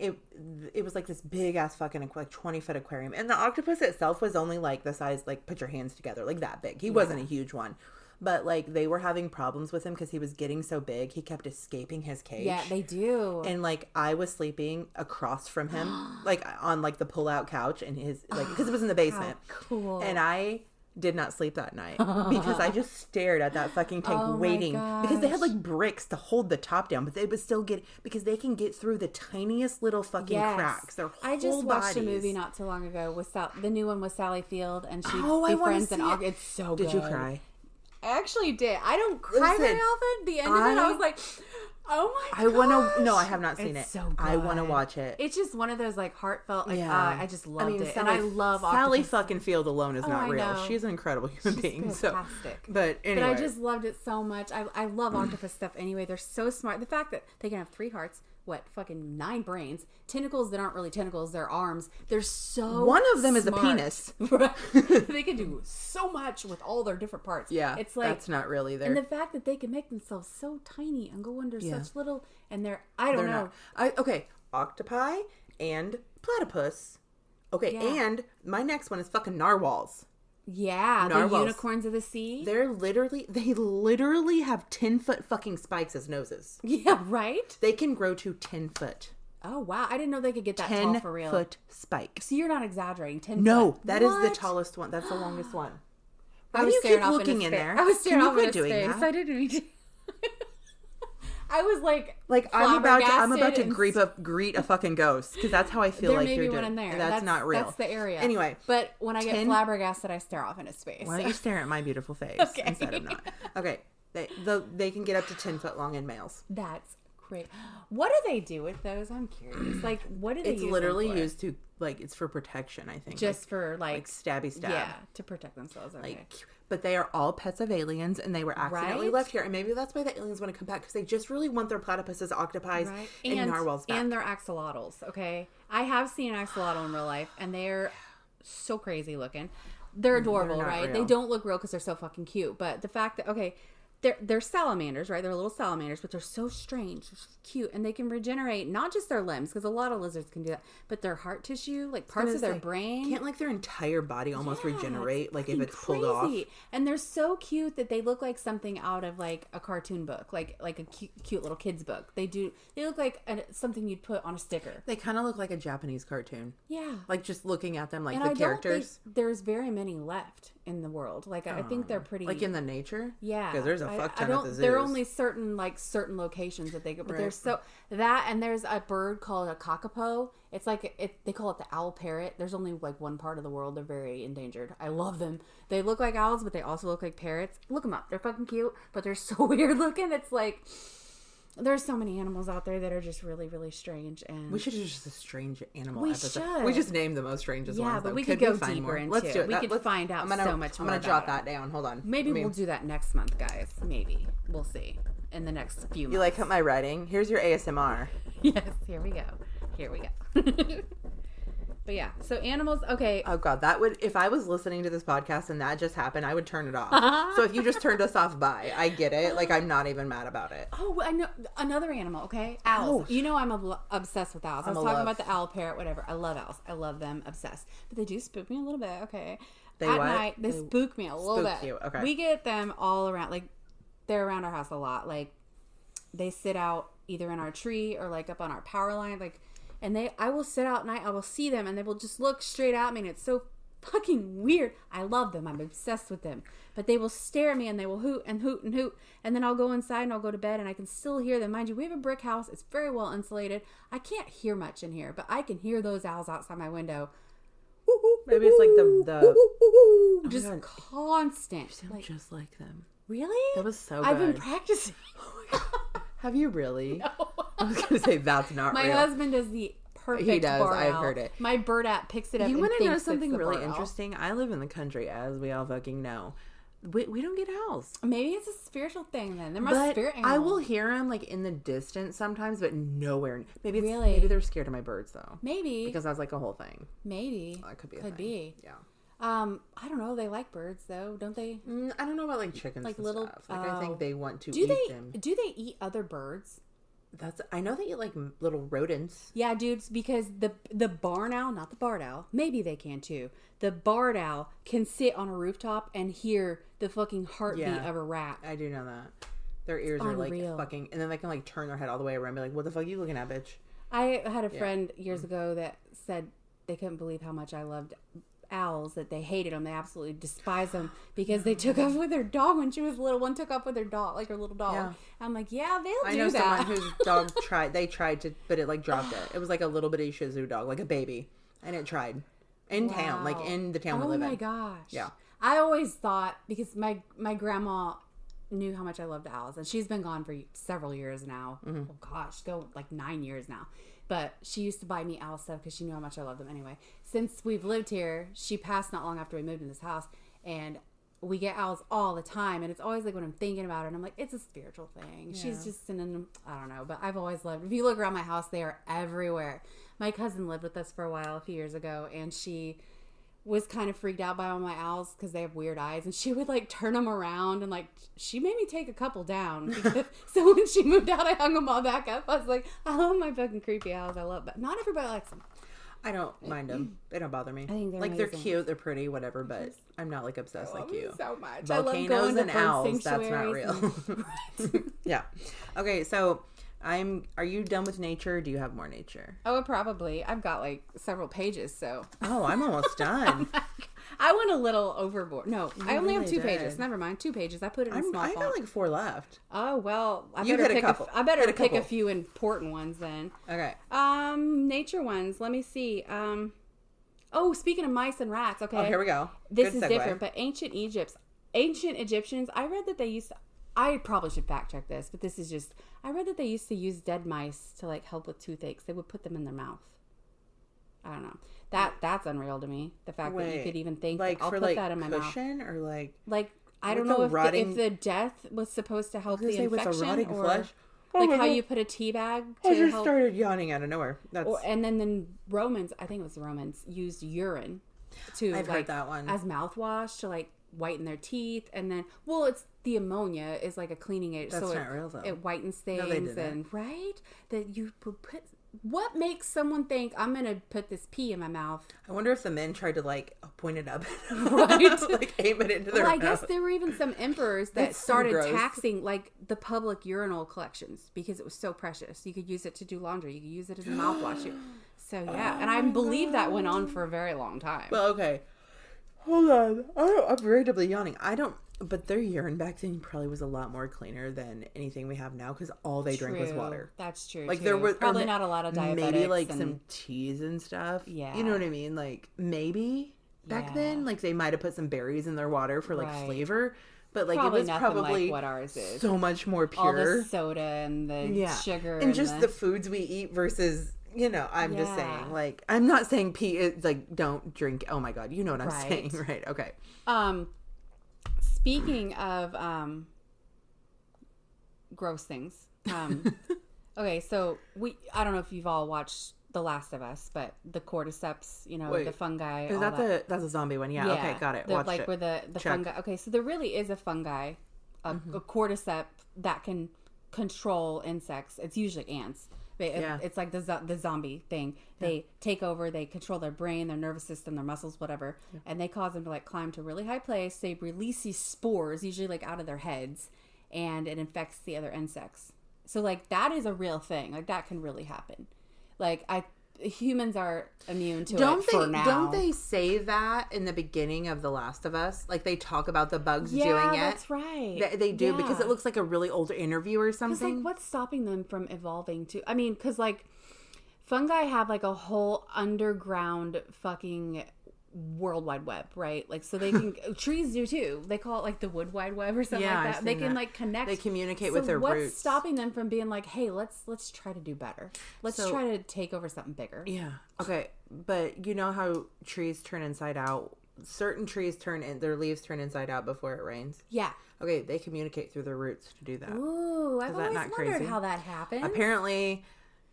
[SPEAKER 2] it was like this big ass fucking like 20-foot aquarium. And the octopus itself was only like the size, like put your hands together, like that big. He wasn't a huge one. But like they were having problems with him because he was getting so big. He kept escaping his cage.
[SPEAKER 1] Yeah, they do.
[SPEAKER 2] And like I was sleeping across from him, like on like the pull-out couch in his like because it was in the basement.
[SPEAKER 1] Cool.
[SPEAKER 2] And I did not sleep that night because I just stared at that fucking tank waiting because they had like bricks to hold the top down, but they would still get because they can get through the tiniest little fucking cracks. Their whole
[SPEAKER 1] I just watched
[SPEAKER 2] bodies.
[SPEAKER 1] a movie not too long ago with the new one with Sally Field, and she befriends an octopus. It's so good.
[SPEAKER 2] Did you cry?
[SPEAKER 1] I actually did. I don't cry very often. The end of it, I was like, oh my gosh.
[SPEAKER 2] I want to. No, I have not seen it.
[SPEAKER 1] So good.
[SPEAKER 2] I want to watch it.
[SPEAKER 1] It's just one of those like heartfelt. Like, I just loved it,
[SPEAKER 2] Sally,
[SPEAKER 1] and I love
[SPEAKER 2] Sally
[SPEAKER 1] octopus.
[SPEAKER 2] fucking Field alone is not real.
[SPEAKER 1] Know.
[SPEAKER 2] She's an incredible human being.
[SPEAKER 1] Fantastic.
[SPEAKER 2] So, but anyway,
[SPEAKER 1] I just loved it so much. I love octopus stuff anyway. They're so smart. The fact that they can have 3 hearts. Fucking 9 brains, tentacles that aren't really tentacles, they're arms. They're so
[SPEAKER 2] one of them
[SPEAKER 1] smart.
[SPEAKER 2] is a penis.
[SPEAKER 1] They can do so much with all their different parts.
[SPEAKER 2] Yeah,
[SPEAKER 1] it's like
[SPEAKER 2] that's not really there.
[SPEAKER 1] And the fact that they can make themselves so tiny and go under such little, and I don't know.
[SPEAKER 2] Okay, octopi and platypus. Okay, and my next one is fucking narwhals.
[SPEAKER 1] Yeah,
[SPEAKER 2] narwhals.
[SPEAKER 1] The unicorns of the sea.
[SPEAKER 2] They literally have 10-foot fucking spikes as noses.
[SPEAKER 1] Yeah, right?
[SPEAKER 2] They can grow to 10 foot.
[SPEAKER 1] Oh, wow. I didn't know they could get that tall for real.
[SPEAKER 2] 10-foot spike.
[SPEAKER 1] So you're not exexaggerating. 10
[SPEAKER 2] No,
[SPEAKER 1] foot.
[SPEAKER 2] that is the tallest one. That's the longest one.
[SPEAKER 1] Why do you keep looking
[SPEAKER 2] in there?
[SPEAKER 1] I was staring off in his
[SPEAKER 2] face.
[SPEAKER 1] That? I didn't mean to. I was like
[SPEAKER 2] I'm about to greet a fucking ghost because that's how I feel like you're doing. There may be one in there.
[SPEAKER 1] That's
[SPEAKER 2] not real.
[SPEAKER 1] That's the area.
[SPEAKER 2] Anyway,
[SPEAKER 1] but when I get flabbergasted, I stare off in his face.
[SPEAKER 2] Why don't you stare at my beautiful face instead of not? Okay, they can get up to 10 foot long in males.
[SPEAKER 1] That's great. What do they do with those? I'm curious. Like, what do they use?
[SPEAKER 2] It's literally used to it's for protection. I think
[SPEAKER 1] just for like
[SPEAKER 2] stabby stab.
[SPEAKER 1] Yeah, to protect themselves. Okay.
[SPEAKER 2] But they are all pets of aliens, and they were accidentally left here. And maybe that's why the aliens want to come back, because they just really want their platypuses, octopi, and narwhals back.
[SPEAKER 1] And their axolotls, okay? I have seen an axolotl in real life, and they're so crazy looking. They're adorable, right? Real. They don't look real because they're so fucking cute. But the fact that, okay, they're salamanders, right? They're little salamanders, but they're so strange, cute, and they can regenerate not just their limbs, because a lot of lizards can do that, but their heart tissue, like parts of their brain.
[SPEAKER 2] Can't like their entire body almost regenerate, like if it's pulled off?
[SPEAKER 1] And they're so cute that they look like something out of like a cartoon book, like a cute little kid's book. They look like something you'd put on a sticker.
[SPEAKER 2] They kind of look like a Japanese cartoon.
[SPEAKER 1] Yeah.
[SPEAKER 2] Like just looking at them, like
[SPEAKER 1] and
[SPEAKER 2] the characters.
[SPEAKER 1] There's very many left in the world. Like, I think they're pretty...
[SPEAKER 2] Like in the nature?
[SPEAKER 1] Yeah.
[SPEAKER 2] Because there's a fuck ton at the zoos.
[SPEAKER 1] There are only certain locations that they go... But there's so... That, and there's a bird called a kakapo. It's like... they call it the owl parrot. There's only, like, one part of the world. They're very endangered. I love them. They look like owls, but they also look like parrots. Look them up. They're fucking cute, but they're so weird looking. It's like... There's so many animals out there that are just really, really strange. And
[SPEAKER 2] we should do just a strange animal episode.
[SPEAKER 1] Should.
[SPEAKER 2] We just named the most strangest ones.
[SPEAKER 1] Yeah, but
[SPEAKER 2] though.
[SPEAKER 1] we could go deeper into
[SPEAKER 2] Let's do it.
[SPEAKER 1] We could find out so much more.
[SPEAKER 2] I'm going to jot that down. Hold on.
[SPEAKER 1] Maybe we'll do that next month, guys. Maybe. We'll see. In the next few months.
[SPEAKER 2] You like my writing? Here's your ASMR.
[SPEAKER 1] Yes, here we go. Here we go. But yeah, so animals, okay.
[SPEAKER 2] Oh God, that would, if I was listening to this podcast and that just happened, I would turn it off. So if you just turned us off, bye. I get it. Like, I'm not even mad about it.
[SPEAKER 1] Oh, I know another animal, okay? Owls. Oh. You know I'm obsessed with owls. I was talking about the owl parrot, whatever. I love owls. I love them, obsessed. But they do spook me a little bit, okay? At night, they spook me a little bit. You. Okay. We get them all around, like, they're around our house a lot. Like, they sit out either in our tree or, like, up on our power line, like... And I will sit out at night, I will see them, and they will just look straight at me, and it's so fucking weird. I love them. I'm obsessed with them. But they will stare at me, and they will hoot and hoot and hoot. And then I'll go inside, and I'll go to bed, and I can still hear them. Mind you, we have a brick house. It's very well insulated. I can't hear much in here, but I can hear those owls outside my window.
[SPEAKER 2] Maybe it's like the
[SPEAKER 1] just constant.
[SPEAKER 2] You sound just like them.
[SPEAKER 1] Really?
[SPEAKER 2] That was so good.
[SPEAKER 1] I've been practicing.
[SPEAKER 2] Oh my God. Have you really?
[SPEAKER 1] No.
[SPEAKER 2] I was going to say that's not real.
[SPEAKER 1] My husband does the perfect
[SPEAKER 2] He does.
[SPEAKER 1] bar
[SPEAKER 2] I've
[SPEAKER 1] owl.
[SPEAKER 2] heard it.
[SPEAKER 1] My bird app picks it up.
[SPEAKER 2] You
[SPEAKER 1] want to
[SPEAKER 2] know something really interesting? I live in the country, as we all fucking know. We don't get owls.
[SPEAKER 1] Maybe it's a spiritual thing then. They're more spirit animals.
[SPEAKER 2] I will hear them like in the distance sometimes, but nowhere. Maybe
[SPEAKER 1] really?
[SPEAKER 2] Maybe they're scared of my birds though.
[SPEAKER 1] Maybe
[SPEAKER 2] because that's like a whole thing.
[SPEAKER 1] Maybe
[SPEAKER 2] that could be.
[SPEAKER 1] Could be.
[SPEAKER 2] Yeah.
[SPEAKER 1] I don't know. They like birds though, don't they?
[SPEAKER 2] I don't know about like chickens, like and little stuff. Like I think they want to eat them.
[SPEAKER 1] Do they eat other birds?
[SPEAKER 2] I know they eat like little rodents.
[SPEAKER 1] Yeah, dudes, because the barn owl, not the barred owl, maybe they can too. The barred owl can sit on a rooftop and hear the fucking heartbeat of a rat.
[SPEAKER 2] I do know that. Their ears are like fucking, and then they can like turn their head all the way around and be like, what the fuck are you looking at, bitch?
[SPEAKER 1] I had a friend years ago that said they couldn't believe how much I loved owls, that they hated them. They absolutely despised them because they took off with their dog when she was little. One took off with her dog, like her little dog. Yeah. I'm like, yeah, they'll do that. I know someone whose
[SPEAKER 2] dog tried to, but it like dropped it. It was like a little bitty Shih Tzu dog, like a baby, and it tried in town, like in the town we live in. Oh my gosh. Yeah. I
[SPEAKER 1] always thought, because my grandma knew how much I loved owls, and she's been gone for several years now. Mm-hmm. Oh gosh, go like 9 years now. But she used to buy me owl stuff because she knew how much I loved them anyway. Since we've lived here, she passed not long after we moved in this house, and we get owls all the time. And it's always like when I'm thinking about it, and I'm like, it's a spiritual thing. Yeah. She's just sending them. I don't know, but I've always loved. If you look around my house, they are everywhere. My cousin lived with us for a while a few years ago, and she was kind of freaked out by all my owls because they have weird eyes, and she would like turn them around, and like she made me take a couple down because, so when she moved out I hung them all back up. I was like, I love my fucking creepy owls. I love, but not everybody likes them.
[SPEAKER 2] I don't mind them. They don't bother me.
[SPEAKER 1] I think they're
[SPEAKER 2] like
[SPEAKER 1] amazing.
[SPEAKER 2] They're cute, they're pretty, whatever, but I'm not like obsessed like you.
[SPEAKER 1] So much.
[SPEAKER 2] Volcanoes and owls, that's not real. Yeah. Okay, so are you done with nature? Or do you have more nature?
[SPEAKER 1] Oh, probably. I've got like several pages, so.
[SPEAKER 2] Oh, I'm almost done.
[SPEAKER 1] I went a little overboard. No, I only have 2 pages. Never mind, 2 pages. I put it in small font.
[SPEAKER 2] I got like 4 left.
[SPEAKER 1] Oh well, I better pick a few important ones then.
[SPEAKER 2] Okay.
[SPEAKER 1] Nature ones. Let me see. Oh, speaking of mice and rats. Okay.
[SPEAKER 2] Oh, here we go.
[SPEAKER 1] This is different, but ancient Egyptians. I read that they used to. I probably should fact check this, but this is just. I read that they used to use dead mice to like help with toothaches. They would put them in their mouth. I don't know. That's unreal to me. The fact that you could even think
[SPEAKER 2] like
[SPEAKER 1] I'll
[SPEAKER 2] for
[SPEAKER 1] put
[SPEAKER 2] like
[SPEAKER 1] that in my
[SPEAKER 2] cushion
[SPEAKER 1] mouth.
[SPEAKER 2] Or like
[SPEAKER 1] I don't know if the death was supposed to help the infection
[SPEAKER 2] with the rotting
[SPEAKER 1] or
[SPEAKER 2] flesh.
[SPEAKER 1] Like how you put a tea bag to
[SPEAKER 2] I just started yawning out of nowhere.
[SPEAKER 1] And then Romans, I think it was the Romans, used urine to
[SPEAKER 2] I've heard that one
[SPEAKER 1] as mouthwash to like whiten their teeth, and then it's the ammonia is like a cleaning agent.
[SPEAKER 2] That's not real though.
[SPEAKER 1] It whitens things.
[SPEAKER 2] No, they didn't.
[SPEAKER 1] And right that you put. What makes someone think I'm gonna put this pee in my mouth?
[SPEAKER 2] I wonder if the men tried to like point it up,
[SPEAKER 1] right?
[SPEAKER 2] Like aim it into their mouth.
[SPEAKER 1] I guess there were even some emperors that started taxing like the public urinal collections because it was so precious. You could use it to do laundry. You could use it as a mouthwash. So yeah, and I believe that went on for a very long time.
[SPEAKER 2] Well, okay. Hold on. I'm veritably yawning. But their urine back then probably was a lot more cleaner than anything we have now because all they drank was water.
[SPEAKER 1] That's true.
[SPEAKER 2] Like there was
[SPEAKER 1] probably not a lot of diabetics.
[SPEAKER 2] Maybe like some teas and stuff.
[SPEAKER 1] Yeah.
[SPEAKER 2] You know what I mean? Like maybe back then, like they might have put some berries in their water for like flavor. But like probably it was probably
[SPEAKER 1] like what ours is.
[SPEAKER 2] So much more pure.
[SPEAKER 1] All the soda and the sugar.
[SPEAKER 2] And just the foods we eat versus, I'm just saying, like, I'm not saying like, don't drink. Oh my God. You know what I'm saying, right? Okay.
[SPEAKER 1] Speaking of gross things. Okay, so I don't know if you've all watched The Last of Us, but the cordyceps, the fungi.
[SPEAKER 2] Is that's a zombie one? Yeah. Okay, got it. Watched it.
[SPEAKER 1] Where the fungi. Okay, so there really is a fungi, a cordyceps that can control insects. It's usually ants. It's like the zombie thing. They take over. They control their brain, their nervous system, their muscles, whatever, and they cause them to like climb to a really high place. They release these spores, usually like out of their heads, and it infects the other insects. So like that is a real thing. Like that can really happen. Like humans are immune to it for now.
[SPEAKER 2] Don't they say that in the beginning of The Last of Us? Like they talk about the bugs doing it. Yeah,
[SPEAKER 1] that's right.
[SPEAKER 2] They do because it looks like a really old interview or something.
[SPEAKER 1] Like what's stopping them from evolving to? I mean, because like fungi have like a whole underground fucking World Wide Web, right? Like so they can trees do too. They call it like the Wood Wide Web or something like that. They can like connect.
[SPEAKER 2] They communicate with their roots.
[SPEAKER 1] What's stopping them from being like, hey, let's try to do better. Let's try to take over something bigger.
[SPEAKER 2] Yeah. Okay, but you know how trees turn inside out? Certain trees their leaves turn inside out before it rains.
[SPEAKER 1] Yeah.
[SPEAKER 2] Okay, they communicate through their roots to do that.
[SPEAKER 1] Ooh, I've always wondered how that happens.
[SPEAKER 2] Apparently.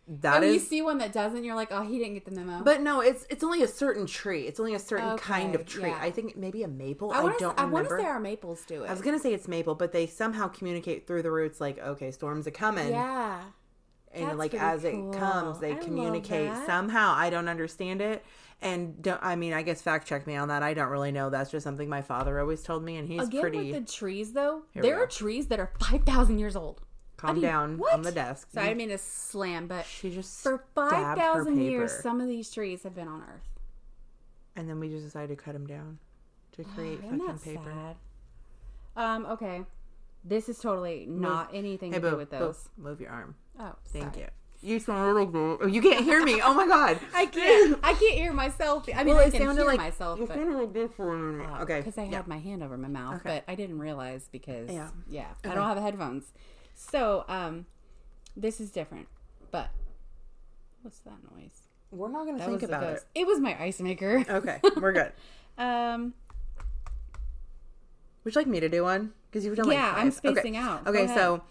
[SPEAKER 1] You see one that doesn't, you're like, oh, he didn't get the memo.
[SPEAKER 2] But no, it's only a certain tree. It's only a certain kind of tree. Yeah. I think maybe a maple. I don't remember. I want
[SPEAKER 1] to say our maples do it.
[SPEAKER 2] I was going to say it's maple, but they somehow communicate through the roots like, okay, storms are coming.
[SPEAKER 1] Yeah.
[SPEAKER 2] And that's like as cool. It comes, they communicate somehow. I don't understand it. And I guess fact check me on that. I don't really know. That's just something my father always told me, and he's pretty.
[SPEAKER 1] With the trees, though, there are trees that are 5,000 years old.
[SPEAKER 2] Calm down on the desk.
[SPEAKER 1] Sorry, I didn't mean to slam, but
[SPEAKER 2] she just
[SPEAKER 1] for 5,000 years, some of these trees have been on Earth.
[SPEAKER 2] And then we just decided to cut them down to create fucking paper.
[SPEAKER 1] Sad. Okay. This is totally not anything to do with those.
[SPEAKER 2] Move your arm.
[SPEAKER 1] Oh,
[SPEAKER 2] thank you. You sound like that. You can't hear me. Oh my God.
[SPEAKER 1] I can't hear myself. I mean, I can hear myself.
[SPEAKER 2] You sounded like this for a minute. Okay.
[SPEAKER 1] Because I had my hand over my mouth, but I didn't realize because, I don't have headphones. So, this is different, but what's that noise?
[SPEAKER 2] We're not going to think about it.
[SPEAKER 1] It was my ice maker.
[SPEAKER 2] Okay, we're good. Would you like me to do one? Because you've done like 5.
[SPEAKER 1] I'm spacing out.
[SPEAKER 2] Okay, so.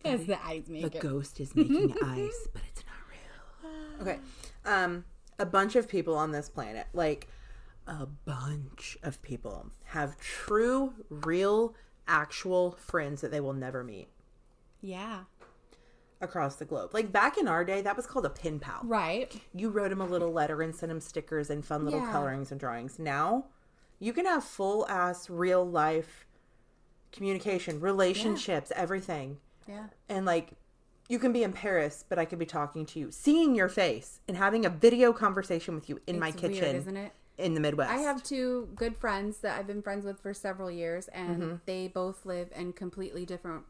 [SPEAKER 1] It's the ice maker.
[SPEAKER 2] The ghost is making ice, but it's not real. Okay. A bunch of people on this planet, like a bunch of people, have true, real, actual friends that they will never meet.
[SPEAKER 1] Yeah.
[SPEAKER 2] Across the globe. Like back in our day, that was called a pen pal.
[SPEAKER 1] Right.
[SPEAKER 2] You wrote him a little letter and sent him stickers and fun little colorings and drawings. Now, you can have full ass real life communication, relationships, everything.
[SPEAKER 1] Yeah.
[SPEAKER 2] And like, you can be in Paris, but I could be talking to you, seeing your face and having a video conversation with you in my kitchen.
[SPEAKER 1] Weird, isn't it?
[SPEAKER 2] In the Midwest.
[SPEAKER 1] I have 2 good friends that I've been friends with for several years, and they both live in completely different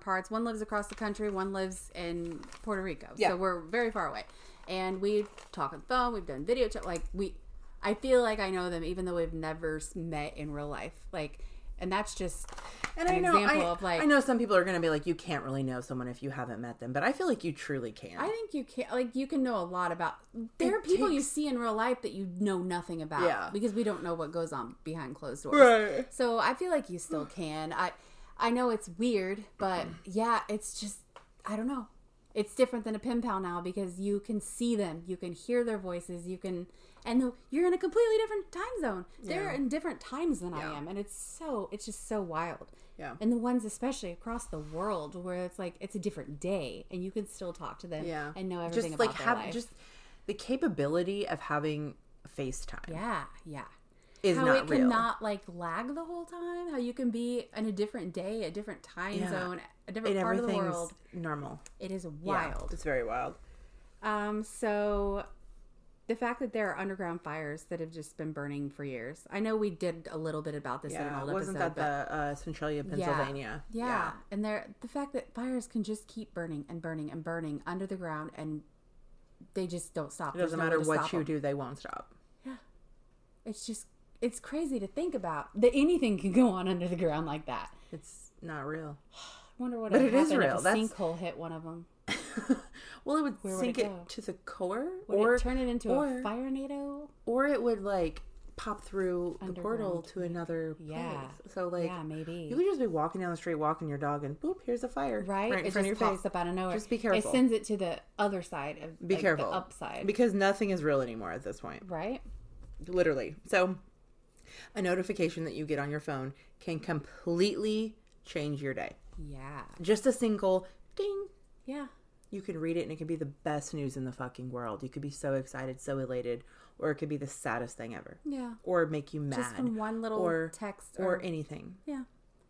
[SPEAKER 1] parts. One lives across the country, one lives in Puerto Rico. Yeah. So we're very far away. And we talk on the phone, we've done video chat, I feel like I know them even though we've never met in real life. And that's just example of
[SPEAKER 2] I know some people are going to be like, you can't really know someone if you haven't met them, but I feel like you truly can.
[SPEAKER 1] I think you can. You can know a lot about. There are people you see in real life that you know nothing about because we don't know what goes on behind closed doors.
[SPEAKER 2] Right.
[SPEAKER 1] So I feel like you still can. I know it's weird, but it's just, I don't know. It's different than a pen pal now because you can see them, you can hear their voices, and you're in a completely different time zone. They're in different times than I am, and it's just so wild.
[SPEAKER 2] Yeah.
[SPEAKER 1] And the ones especially across the world where it's like it's a different day, and you can still talk to them and know everything about their life. Just
[SPEAKER 2] the capability of having FaceTime.
[SPEAKER 1] Yeah.
[SPEAKER 2] Is
[SPEAKER 1] how
[SPEAKER 2] not
[SPEAKER 1] it
[SPEAKER 2] real.
[SPEAKER 1] can not lag the whole time. How you can be in a different day, a different time zone, a different part of the world.
[SPEAKER 2] Normal.
[SPEAKER 1] It is wild.
[SPEAKER 2] It's very wild.
[SPEAKER 1] So The fact that there are underground fires that have just been burning for years. I know we did a little bit about this in an old
[SPEAKER 2] wasn't
[SPEAKER 1] episode.
[SPEAKER 2] That the Centralia, Pennsylvania?
[SPEAKER 1] Yeah. And the fact that fires can just keep burning and burning and burning under the ground, and they just don't stop.
[SPEAKER 2] It doesn't matter what you do, they won't stop.
[SPEAKER 1] Yeah. It's crazy to think about that anything can go on under the ground like that.
[SPEAKER 2] It's not real.
[SPEAKER 1] I wonder what
[SPEAKER 2] but
[SPEAKER 1] would
[SPEAKER 2] it is
[SPEAKER 1] happen
[SPEAKER 2] real.
[SPEAKER 1] if a sinkhole hit one of them.
[SPEAKER 2] Well, it would sink it to the core,
[SPEAKER 1] or turn it into a fire-nado,
[SPEAKER 2] or it would like pop through the portal to another place. So like,
[SPEAKER 1] maybe
[SPEAKER 2] you could just be walking down the street, walking your dog, and boop, here's a fire
[SPEAKER 1] right in front of your face. Up out of nowhere.
[SPEAKER 2] Just be careful.
[SPEAKER 1] It sends it to the other side of
[SPEAKER 2] be careful
[SPEAKER 1] the upside,
[SPEAKER 2] because nothing is real anymore at this point.
[SPEAKER 1] Right.
[SPEAKER 2] Literally. So a notification that you get on your phone can completely change your day.
[SPEAKER 1] Yeah.
[SPEAKER 2] Just a single ding.
[SPEAKER 1] Yeah.
[SPEAKER 2] You can read it and it can be the best news in the fucking world. You could be so excited, so elated, or it could be the saddest thing ever.
[SPEAKER 1] Yeah.
[SPEAKER 2] Or make you mad.
[SPEAKER 1] Just from one little text.
[SPEAKER 2] Or anything.
[SPEAKER 1] Yeah.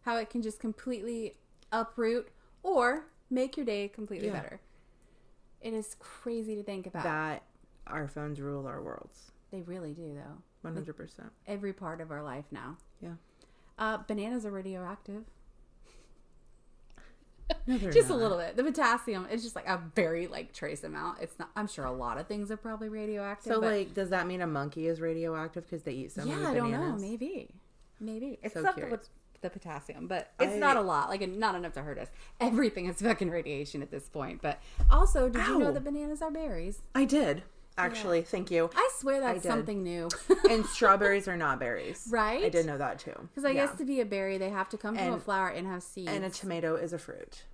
[SPEAKER 1] How it can just completely uproot or make your day completely better. It is crazy to think about.
[SPEAKER 2] That our phones rule our worlds.
[SPEAKER 1] They really do, though.
[SPEAKER 2] 100%.
[SPEAKER 1] Every part of our life now.
[SPEAKER 2] Yeah.
[SPEAKER 1] Bananas are radioactive.
[SPEAKER 2] No, they're
[SPEAKER 1] just
[SPEAKER 2] not.
[SPEAKER 1] A little bit. The potassium is just like a very trace amount. It's not. I'm sure a lot of things are probably radioactive.
[SPEAKER 2] So does that mean a monkey is radioactive because they eat so many bananas?
[SPEAKER 1] I don't know. Maybe. It's
[SPEAKER 2] so
[SPEAKER 1] something with the potassium, but it's not a lot. Not enough to hurt us. Everything is fucking radiation at this point. But also, did you know that bananas are berries?
[SPEAKER 2] I did. Actually, thank you.
[SPEAKER 1] I swear that's something new.
[SPEAKER 2] And strawberries are not berries.
[SPEAKER 1] Right?
[SPEAKER 2] I did know that too.
[SPEAKER 1] Because I guess to be a berry, they have to come from a flower and have seeds.
[SPEAKER 2] And a tomato is a fruit.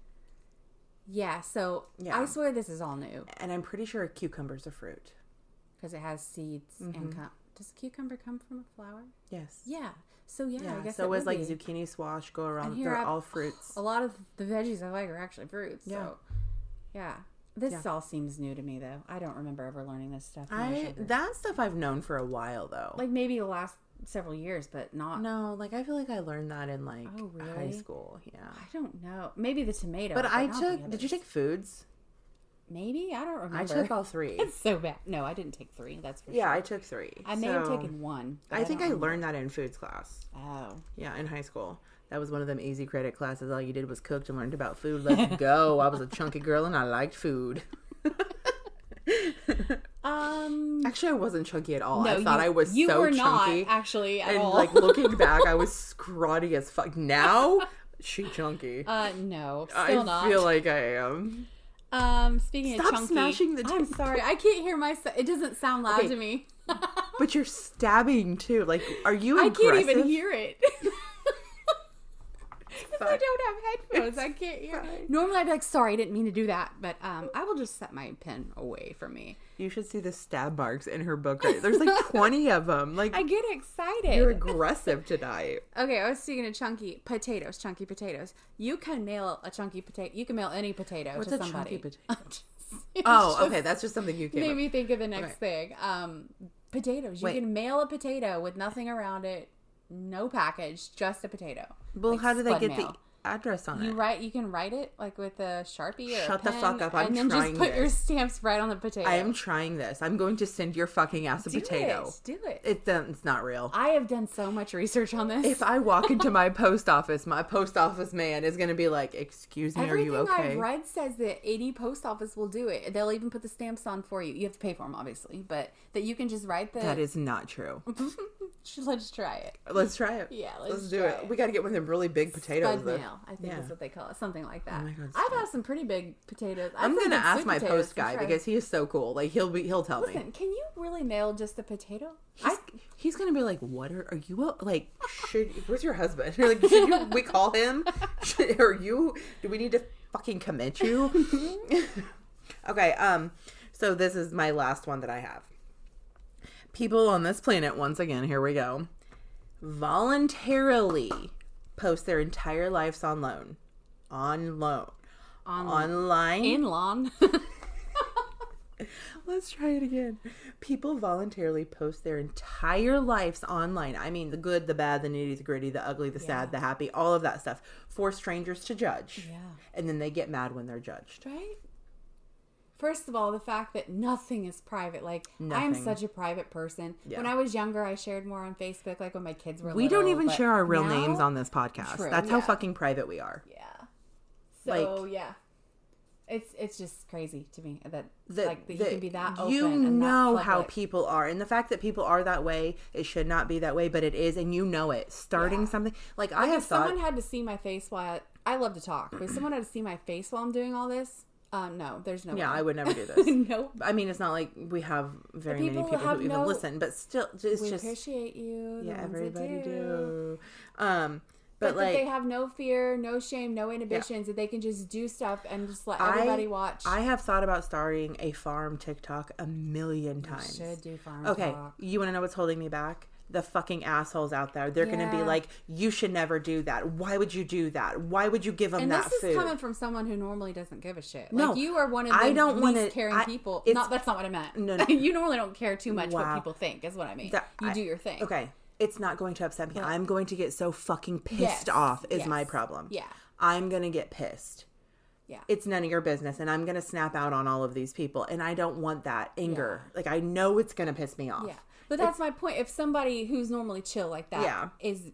[SPEAKER 1] Yeah, so I swear this is all new.
[SPEAKER 2] And I'm pretty sure a cucumber is a fruit.
[SPEAKER 1] Because it has seeds and does a cucumber come from a flower?
[SPEAKER 2] Yes.
[SPEAKER 1] Yeah. So I guess
[SPEAKER 2] so it was like zucchini, squash, go around. They're all fruits.
[SPEAKER 1] A lot of the veggies I like are actually fruits. Yeah. So, yeah. This all seems new to me, though. I don't remember ever learning this stuff.
[SPEAKER 2] That stuff I've known for a while, though.
[SPEAKER 1] Like maybe the last several years, but not.
[SPEAKER 2] No, I feel like I learned that in high school. Yeah.
[SPEAKER 1] I don't know. Maybe the tomato.
[SPEAKER 2] But I took. Did you take foods?
[SPEAKER 1] Maybe I don't remember.
[SPEAKER 2] I took all 3.
[SPEAKER 1] It's so bad. No, I didn't take 3. That's for sure.
[SPEAKER 2] Yeah, I took 3.
[SPEAKER 1] I may have taken 1.
[SPEAKER 2] I think I learned that in foods class.
[SPEAKER 1] Oh.
[SPEAKER 2] Yeah, in high school. That was one of them easy credit classes. All you did was cooked and learned about food. Let's go. I was a chunky girl and I liked food. Actually, I wasn't chunky at all. I thought I was
[SPEAKER 1] you
[SPEAKER 2] so
[SPEAKER 1] were
[SPEAKER 2] chunky.
[SPEAKER 1] Not actually at
[SPEAKER 2] and
[SPEAKER 1] all.
[SPEAKER 2] Looking back, I was scrawny as fuck. Now, she chunky.
[SPEAKER 1] No, still not.
[SPEAKER 2] I feel like I am.
[SPEAKER 1] Speaking
[SPEAKER 2] Stop
[SPEAKER 1] of chunky,
[SPEAKER 2] smashing the
[SPEAKER 1] I'm sorry, I can't hear myself. It doesn't sound loud to me.
[SPEAKER 2] But you're stabbing too. Are you aggressive?
[SPEAKER 1] I can't even hear it. If I don't have headphones, I can't hear. Normally, I'd be like, "Sorry, I didn't mean to do that," but I will just set my pen away from me.
[SPEAKER 2] You should see the stab marks in her book. Right? There's 20 of them.
[SPEAKER 1] I get excited.
[SPEAKER 2] You're aggressive tonight.
[SPEAKER 1] Okay, I was speaking of chunky potatoes. You can mail a chunky potato. You can mail any potato to somebody.
[SPEAKER 2] Chunky potato? Okay, that's just something you came
[SPEAKER 1] made me think of the next thing. Potatoes. You can mail a potato with nothing around it. No package, just a potato.
[SPEAKER 2] Well, how do they get the address on it?
[SPEAKER 1] You can write it with a Sharpie or
[SPEAKER 2] Shut
[SPEAKER 1] a pen,
[SPEAKER 2] the fuck up. I'm trying this.
[SPEAKER 1] And then just put your stamps right on the potato.
[SPEAKER 2] I am trying this. I'm going to send your fucking ass a potato.
[SPEAKER 1] Do it.
[SPEAKER 2] It's not real.
[SPEAKER 1] I have done so much research on this.
[SPEAKER 2] If I walk into my post office man is going to be like, "Excuse me,
[SPEAKER 1] Everything
[SPEAKER 2] are you okay?"
[SPEAKER 1] I've read says that any post office will do it. They'll even put the stamps on for you. You have to pay for them, obviously, but that you can just write the...
[SPEAKER 2] That is not true.
[SPEAKER 1] Let's try it.
[SPEAKER 2] Let's try it.
[SPEAKER 1] Yeah,
[SPEAKER 2] let's do it. We got to get one of them really big potatoes.
[SPEAKER 1] Spud mail, I think is what they call it. Something like that.
[SPEAKER 2] Oh my God,
[SPEAKER 1] I've had some pretty big potatoes.
[SPEAKER 2] I'm going to ask my post guy because he is so cool. He'll tell me.
[SPEAKER 1] Listen, can you really mail just a potato?
[SPEAKER 2] He's going to be like, "What are you where's your husband?" Should we call him? Do we need to fucking commit you? Okay, so this is my last one that I have. People on this planet, once again, here we go, voluntarily post their entire lives on loan. Online.
[SPEAKER 1] In lawn.
[SPEAKER 2] Let's try it again. People voluntarily post their entire lives online. I mean, the good, the bad, the nitty, the gritty, the ugly, the sad, the happy, all of that stuff for strangers to judge.
[SPEAKER 1] Yeah.
[SPEAKER 2] And then they get mad when they're judged.
[SPEAKER 1] Right? First of all, the fact that nothing is private. Like, I am such a private person. Yeah. When I was younger, I shared more on Facebook, like when my kids were little.
[SPEAKER 2] We don't even share our real names on this podcast. True, that's how fucking private we are.
[SPEAKER 1] Yeah. So, yeah. It's just crazy to me that you can be that open.
[SPEAKER 2] You know how people are. And the fact that people are that way, it should not be that way, but it is, and you know it. Starting something. Like, I have thought...
[SPEAKER 1] someone had to see my face while... I love to talk, but if someone had to see my face while I'm doing all this... no, there's no way.
[SPEAKER 2] I would never do this.
[SPEAKER 1] Nope.
[SPEAKER 2] I mean, it's not like we have very many people who even listen, but still, it's
[SPEAKER 1] we appreciate you.
[SPEAKER 2] Yeah, everybody do.
[SPEAKER 1] But like, that they have no fear, no shame, no inhibitions, that they can just do stuff and just let everybody watch.
[SPEAKER 2] I have thought about starting a farm TikTok a million times.
[SPEAKER 1] You should do farm talk.
[SPEAKER 2] Okay, you want to know what's holding me back? The fucking assholes out there. They're going to be like, you should never do that. Why would you do that? Why would you give them that food?
[SPEAKER 1] And this is coming from someone who normally doesn't give a shit. No, like, you are one of the least caring people. That's not what I meant. No. You normally don't care too much what people think, is what I mean. You do your thing.
[SPEAKER 2] Okay. It's not going to upset me. Yeah. I'm going to get so fucking pissed off is my problem.
[SPEAKER 1] Yeah.
[SPEAKER 2] I'm going to get pissed. Yeah. It's none of your business. And I'm going to snap out on all of these people. And I don't want that anger. Yeah. Like, I know it's going to piss me off.
[SPEAKER 1] Yeah. But that's my point. If somebody who's normally chill like that is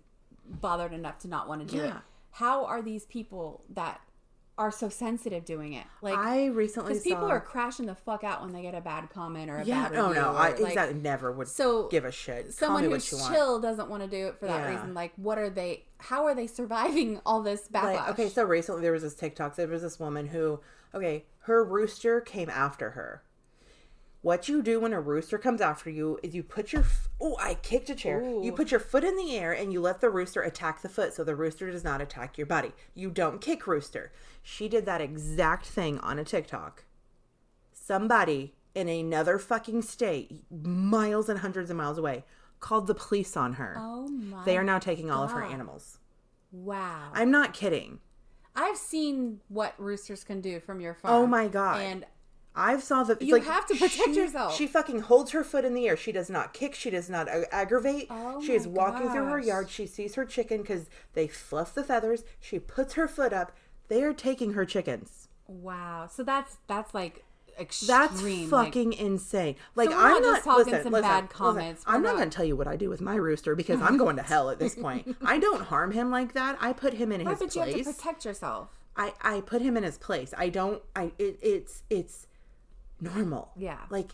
[SPEAKER 1] bothered enough to not want to do it, how are these people that are so sensitive doing it? Like,
[SPEAKER 2] I recently saw...
[SPEAKER 1] Because people are crashing the fuck out when they get a bad comment or a bad review.
[SPEAKER 2] I exactly never would give a shit.
[SPEAKER 1] Someone who's chill doesn't want to do it for that reason. Like, how are they surviving all this backlash?
[SPEAKER 2] Like, so recently there was this TikTok. There was this woman who, her rooster came after her. What you do when a rooster comes after you is you put your... I kicked a chair. Ooh. You put your foot in the air and you let the rooster attack the foot so the rooster does not attack your body. You don't kick rooster. She did that exact thing on a TikTok. Somebody in another fucking state, miles and hundreds of miles away, called the police on her.
[SPEAKER 1] Oh my...
[SPEAKER 2] They are now taking all of her animals.
[SPEAKER 1] Wow.
[SPEAKER 2] I'm not kidding.
[SPEAKER 1] I've seen what roosters can do from your farm.
[SPEAKER 2] Oh my God.
[SPEAKER 1] And...
[SPEAKER 2] I've saw that
[SPEAKER 1] you have to protect yourself.
[SPEAKER 2] She fucking holds her foot in the air. She does not kick. She does not aggravate. She is walking through her yard. She sees her chicken because they fluff the feathers. She puts her foot up. They are taking her chickens.
[SPEAKER 1] Wow. So that's like extreme.
[SPEAKER 2] That's fucking insane. Like,
[SPEAKER 1] so I'm not talking some bad comments.
[SPEAKER 2] I'm not going to tell you what I do with my rooster because I'm going to hell at this point. I don't harm him like that. I put him in his place.
[SPEAKER 1] But you have to protect yourself.
[SPEAKER 2] I put him in his place. I don't. It's normal.
[SPEAKER 1] Yeah.
[SPEAKER 2] Like,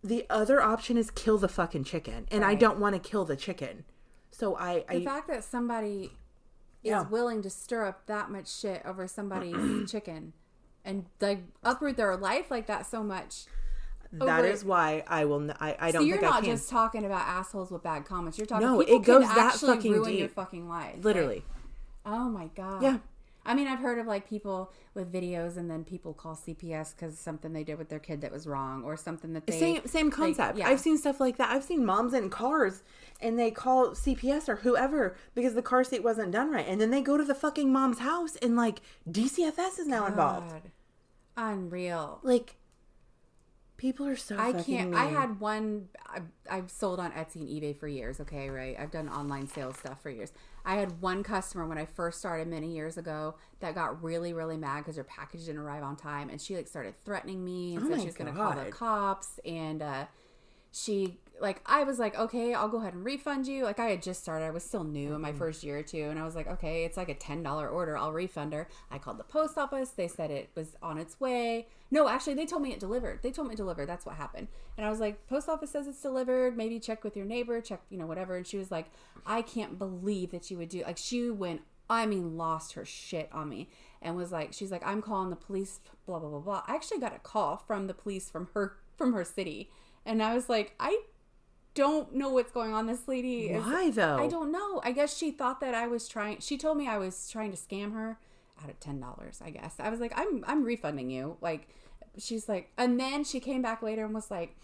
[SPEAKER 2] the other option is kill the fucking chicken. And I don't want to kill the chicken. So
[SPEAKER 1] the fact that somebody is willing to stir up that much shit over somebody's chicken and like uproot their life like that so much.
[SPEAKER 2] That is why I will. I don't. So
[SPEAKER 1] you're not just talking about assholes with bad comments. You're talking.
[SPEAKER 2] No,
[SPEAKER 1] people
[SPEAKER 2] it goes
[SPEAKER 1] can
[SPEAKER 2] that
[SPEAKER 1] actually
[SPEAKER 2] fucking
[SPEAKER 1] ruin
[SPEAKER 2] deep.
[SPEAKER 1] Your fucking life.
[SPEAKER 2] Literally.
[SPEAKER 1] Like, oh my God.
[SPEAKER 2] Yeah.
[SPEAKER 1] I mean, I've heard of like people with videos and then people call CPS because something they did with their kid that was wrong or something that they...
[SPEAKER 2] Same concept. I've seen stuff like that. I've seen moms in cars and they call CPS or whoever because the car seat wasn't done right. And then they go to the fucking mom's house and like DCFS is now involved.
[SPEAKER 1] Unreal.
[SPEAKER 2] Like, people are so fucking mean.
[SPEAKER 1] I had one... I've sold on Etsy and eBay for years, okay, right? I've done online sales stuff for years. I had one customer when I first started many years ago that got really, really mad because her package didn't arrive on time. And she like started threatening me and said she was going to call the cops. And she, like, I was like, okay, I'll go ahead and refund you. Like, I had just started. I was still new in my first year or two. And I was like, okay, it's like a $10 order. I'll refund her. I called the post office. They said it was on its way. No, actually, they told me it delivered. That's what happened. And I was like, post office says it's delivered. Maybe check with your neighbor. Check, whatever. And she was like, I can't believe that you would do... Like, she went... lost her shit on me. And was like... She's like, I'm calling the police, blah, blah, blah, blah. I actually got a call from the police from her city. And I was like, I don't know what's going on. This lady is...
[SPEAKER 2] Why, though?
[SPEAKER 1] I don't know. I guess she thought that I was trying... She told me I was trying to scam her out of $10, I guess. I was like, I'm refunding you. Like... She's like, and then she came back later and was like,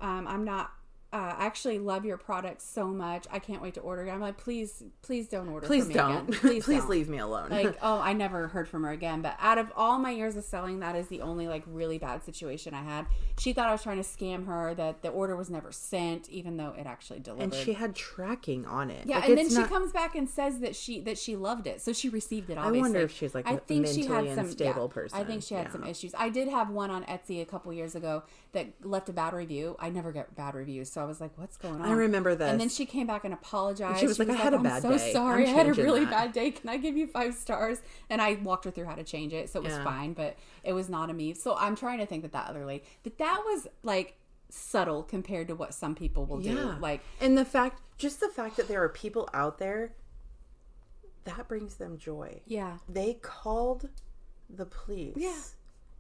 [SPEAKER 1] I'm not I actually love your products so much. I can't wait to order. I'm like, please don't order
[SPEAKER 2] please
[SPEAKER 1] from me
[SPEAKER 2] don't.
[SPEAKER 1] again.
[SPEAKER 2] Please
[SPEAKER 1] don't.
[SPEAKER 2] leave me alone.
[SPEAKER 1] Like, I never heard from her again. But out of all my years of selling, that is the only like really bad situation I had. She thought I was trying to scam her, that the order was never sent, even though it actually delivered.
[SPEAKER 2] And she had tracking on it.
[SPEAKER 1] Yeah,
[SPEAKER 2] like,
[SPEAKER 1] and then she comes back and says that she loved it. So she received it, obviously.
[SPEAKER 2] I wonder if she's like a mentally unstable person.
[SPEAKER 1] I think she had some issues. I did have one on Etsy a couple years ago that left a bad review. I never get bad reviews. So I was like, what's going on?
[SPEAKER 2] I remember this.
[SPEAKER 1] And then she came back and apologized.
[SPEAKER 2] And she was like, I had a bad day.
[SPEAKER 1] I'm so sorry. I had a really bad day. Can I give you 5 stars? And I walked her through how to change it. So it was fine, but it was not a me. So I'm trying to think that other lady, that was like subtle compared to what some people will do. Like,
[SPEAKER 2] and the fact that there are people out there, that brings them joy.
[SPEAKER 1] Yeah.
[SPEAKER 2] They called the police. Yeah.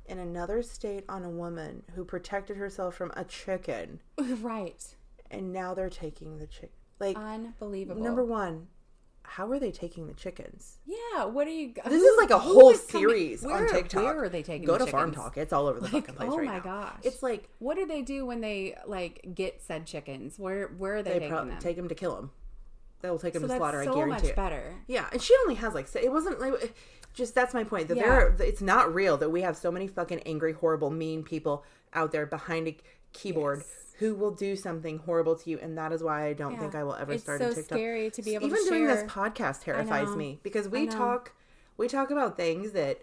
[SPEAKER 2] In another state on a woman who protected herself from a chicken.
[SPEAKER 1] Right.
[SPEAKER 2] And now they're taking the chicken. Like,
[SPEAKER 1] unbelievable.
[SPEAKER 2] Number one, how are they taking the chickens?
[SPEAKER 1] Yeah, what are you...
[SPEAKER 2] This is like a whole series on TikTok.
[SPEAKER 1] Where are they taking
[SPEAKER 2] the
[SPEAKER 1] chickens?
[SPEAKER 2] Go to Farm Talk. It's all over the fucking place right now.
[SPEAKER 1] Oh my gosh.
[SPEAKER 2] It's like...
[SPEAKER 1] What do they do when they, like, get said chickens? Where are they taking them?
[SPEAKER 2] Take them to kill them. They'll take them to slaughter, I guarantee it.
[SPEAKER 1] So much better.
[SPEAKER 2] Yeah, and she only has, like... It wasn't, like... Just, that's my point. That it's not real that we have so many fucking angry, horrible, mean people out there behind a keyboard who will do something horrible to you, and that is why I don't think I will ever start a TikTok.
[SPEAKER 1] It's so scary to be able to share.
[SPEAKER 2] Even doing this podcast terrifies me, because we talk about things that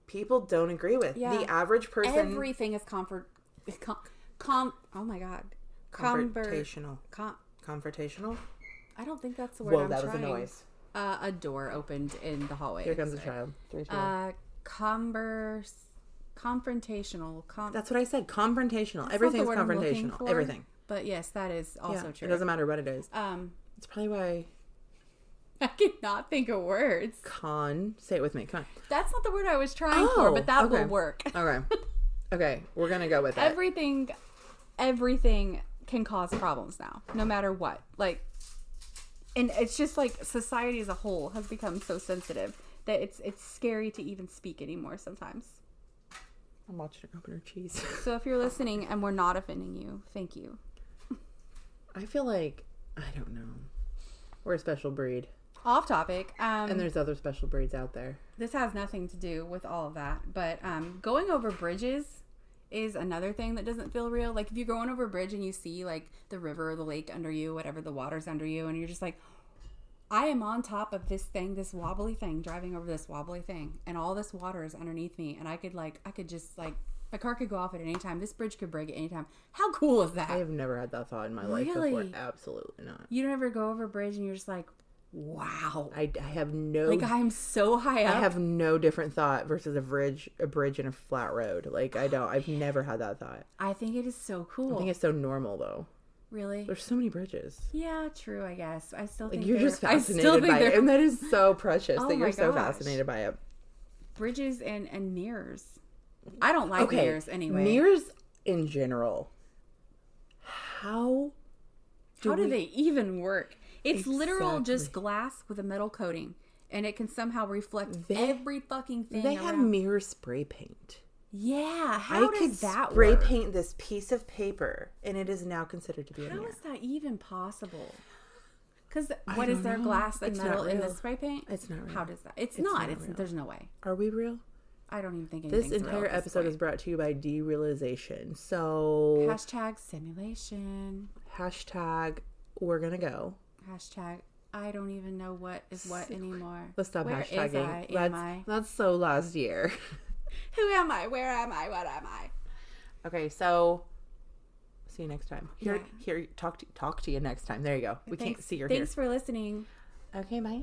[SPEAKER 2] people don't agree with. Yeah. The average person...
[SPEAKER 1] Everything is oh my God.
[SPEAKER 2] Confrontational. Confrontational?
[SPEAKER 1] I don't think that's the word I'm trying.
[SPEAKER 2] Whoa, that was a noise.
[SPEAKER 1] A door opened in the hallway.
[SPEAKER 2] Here comes a child.
[SPEAKER 1] Confrontational.
[SPEAKER 2] That's what I said. Confrontational. Everything's confrontational. Everything.
[SPEAKER 1] But yes, that is also true.
[SPEAKER 2] It doesn't matter what it is. It's probably why
[SPEAKER 1] I cannot think of words.
[SPEAKER 2] Say it with me.
[SPEAKER 1] That's not the word I was trying for, but that will work.
[SPEAKER 2] Okay, we're gonna go with it.
[SPEAKER 1] Everything can cause problems now, no matter what. Like. And it's just like society as a whole has become so sensitive that it's scary to even speak anymore sometimes.
[SPEAKER 2] I'm watching her open her cheese.
[SPEAKER 1] So if you're listening and we're not offending you, thank you.
[SPEAKER 2] I feel like, I don't know, we're a special breed.
[SPEAKER 1] Off topic.
[SPEAKER 2] And there's other special breeds out there.
[SPEAKER 1] This has nothing to do with all of that. But going over bridges is another thing that doesn't feel real. Like if you're going over a bridge and you see like the river or the lake under you, whatever, the water's under you, and you're just like, I am on top of this wobbly thing, driving over this wobbly thing, and all this water is underneath me, and I could just my car could go off at any time. This bridge could break at any time. How cool is that?
[SPEAKER 2] I have never had that thought in my life before. Absolutely not.
[SPEAKER 1] You don't ever go over a bridge and you're just like, wow.
[SPEAKER 2] I have no...
[SPEAKER 1] Like, I'm so high up.
[SPEAKER 2] I have no different thought versus a bridge in a flat road. Like, I've never had that thought.
[SPEAKER 1] I think it is so cool.
[SPEAKER 2] I think it's so normal, though.
[SPEAKER 1] Really?
[SPEAKER 2] There's so many bridges.
[SPEAKER 1] Yeah, true, I guess. I still think
[SPEAKER 2] you're just fascinated by it. And that is so precious that you're so fascinated by it.
[SPEAKER 1] Bridges and mirrors. I don't like mirrors anyway.
[SPEAKER 2] Mirrors in general. How
[SPEAKER 1] do they even work? It's literal just glass with a metal coating, and it can somehow reflect every fucking thing.
[SPEAKER 2] They have mirror spray paint.
[SPEAKER 1] Yeah, how does that
[SPEAKER 2] spray
[SPEAKER 1] work?
[SPEAKER 2] Paint this piece of paper, and it is now considered to be a mirror.
[SPEAKER 1] How is that even possible? Because what is there, glass and metal in the spray paint?
[SPEAKER 2] It's not real.
[SPEAKER 1] How does that? It's not. There's no way.
[SPEAKER 2] Are we real?
[SPEAKER 1] I don't even think anything's real.
[SPEAKER 2] This entire episode is brought to you by Derealization. So
[SPEAKER 1] hashtag simulation.
[SPEAKER 2] Hashtag we're gonna go.
[SPEAKER 1] Hashtag I don't even know what is what anymore.
[SPEAKER 2] Let's stop hashtagging.
[SPEAKER 1] Am I?
[SPEAKER 2] That's so last year.
[SPEAKER 1] Who am I? Where am I? What am I?
[SPEAKER 2] Okay, so see you next time. Here, talk to you next time. There you go. We can't see your hair.
[SPEAKER 1] Thanks for listening.
[SPEAKER 2] Okay, bye.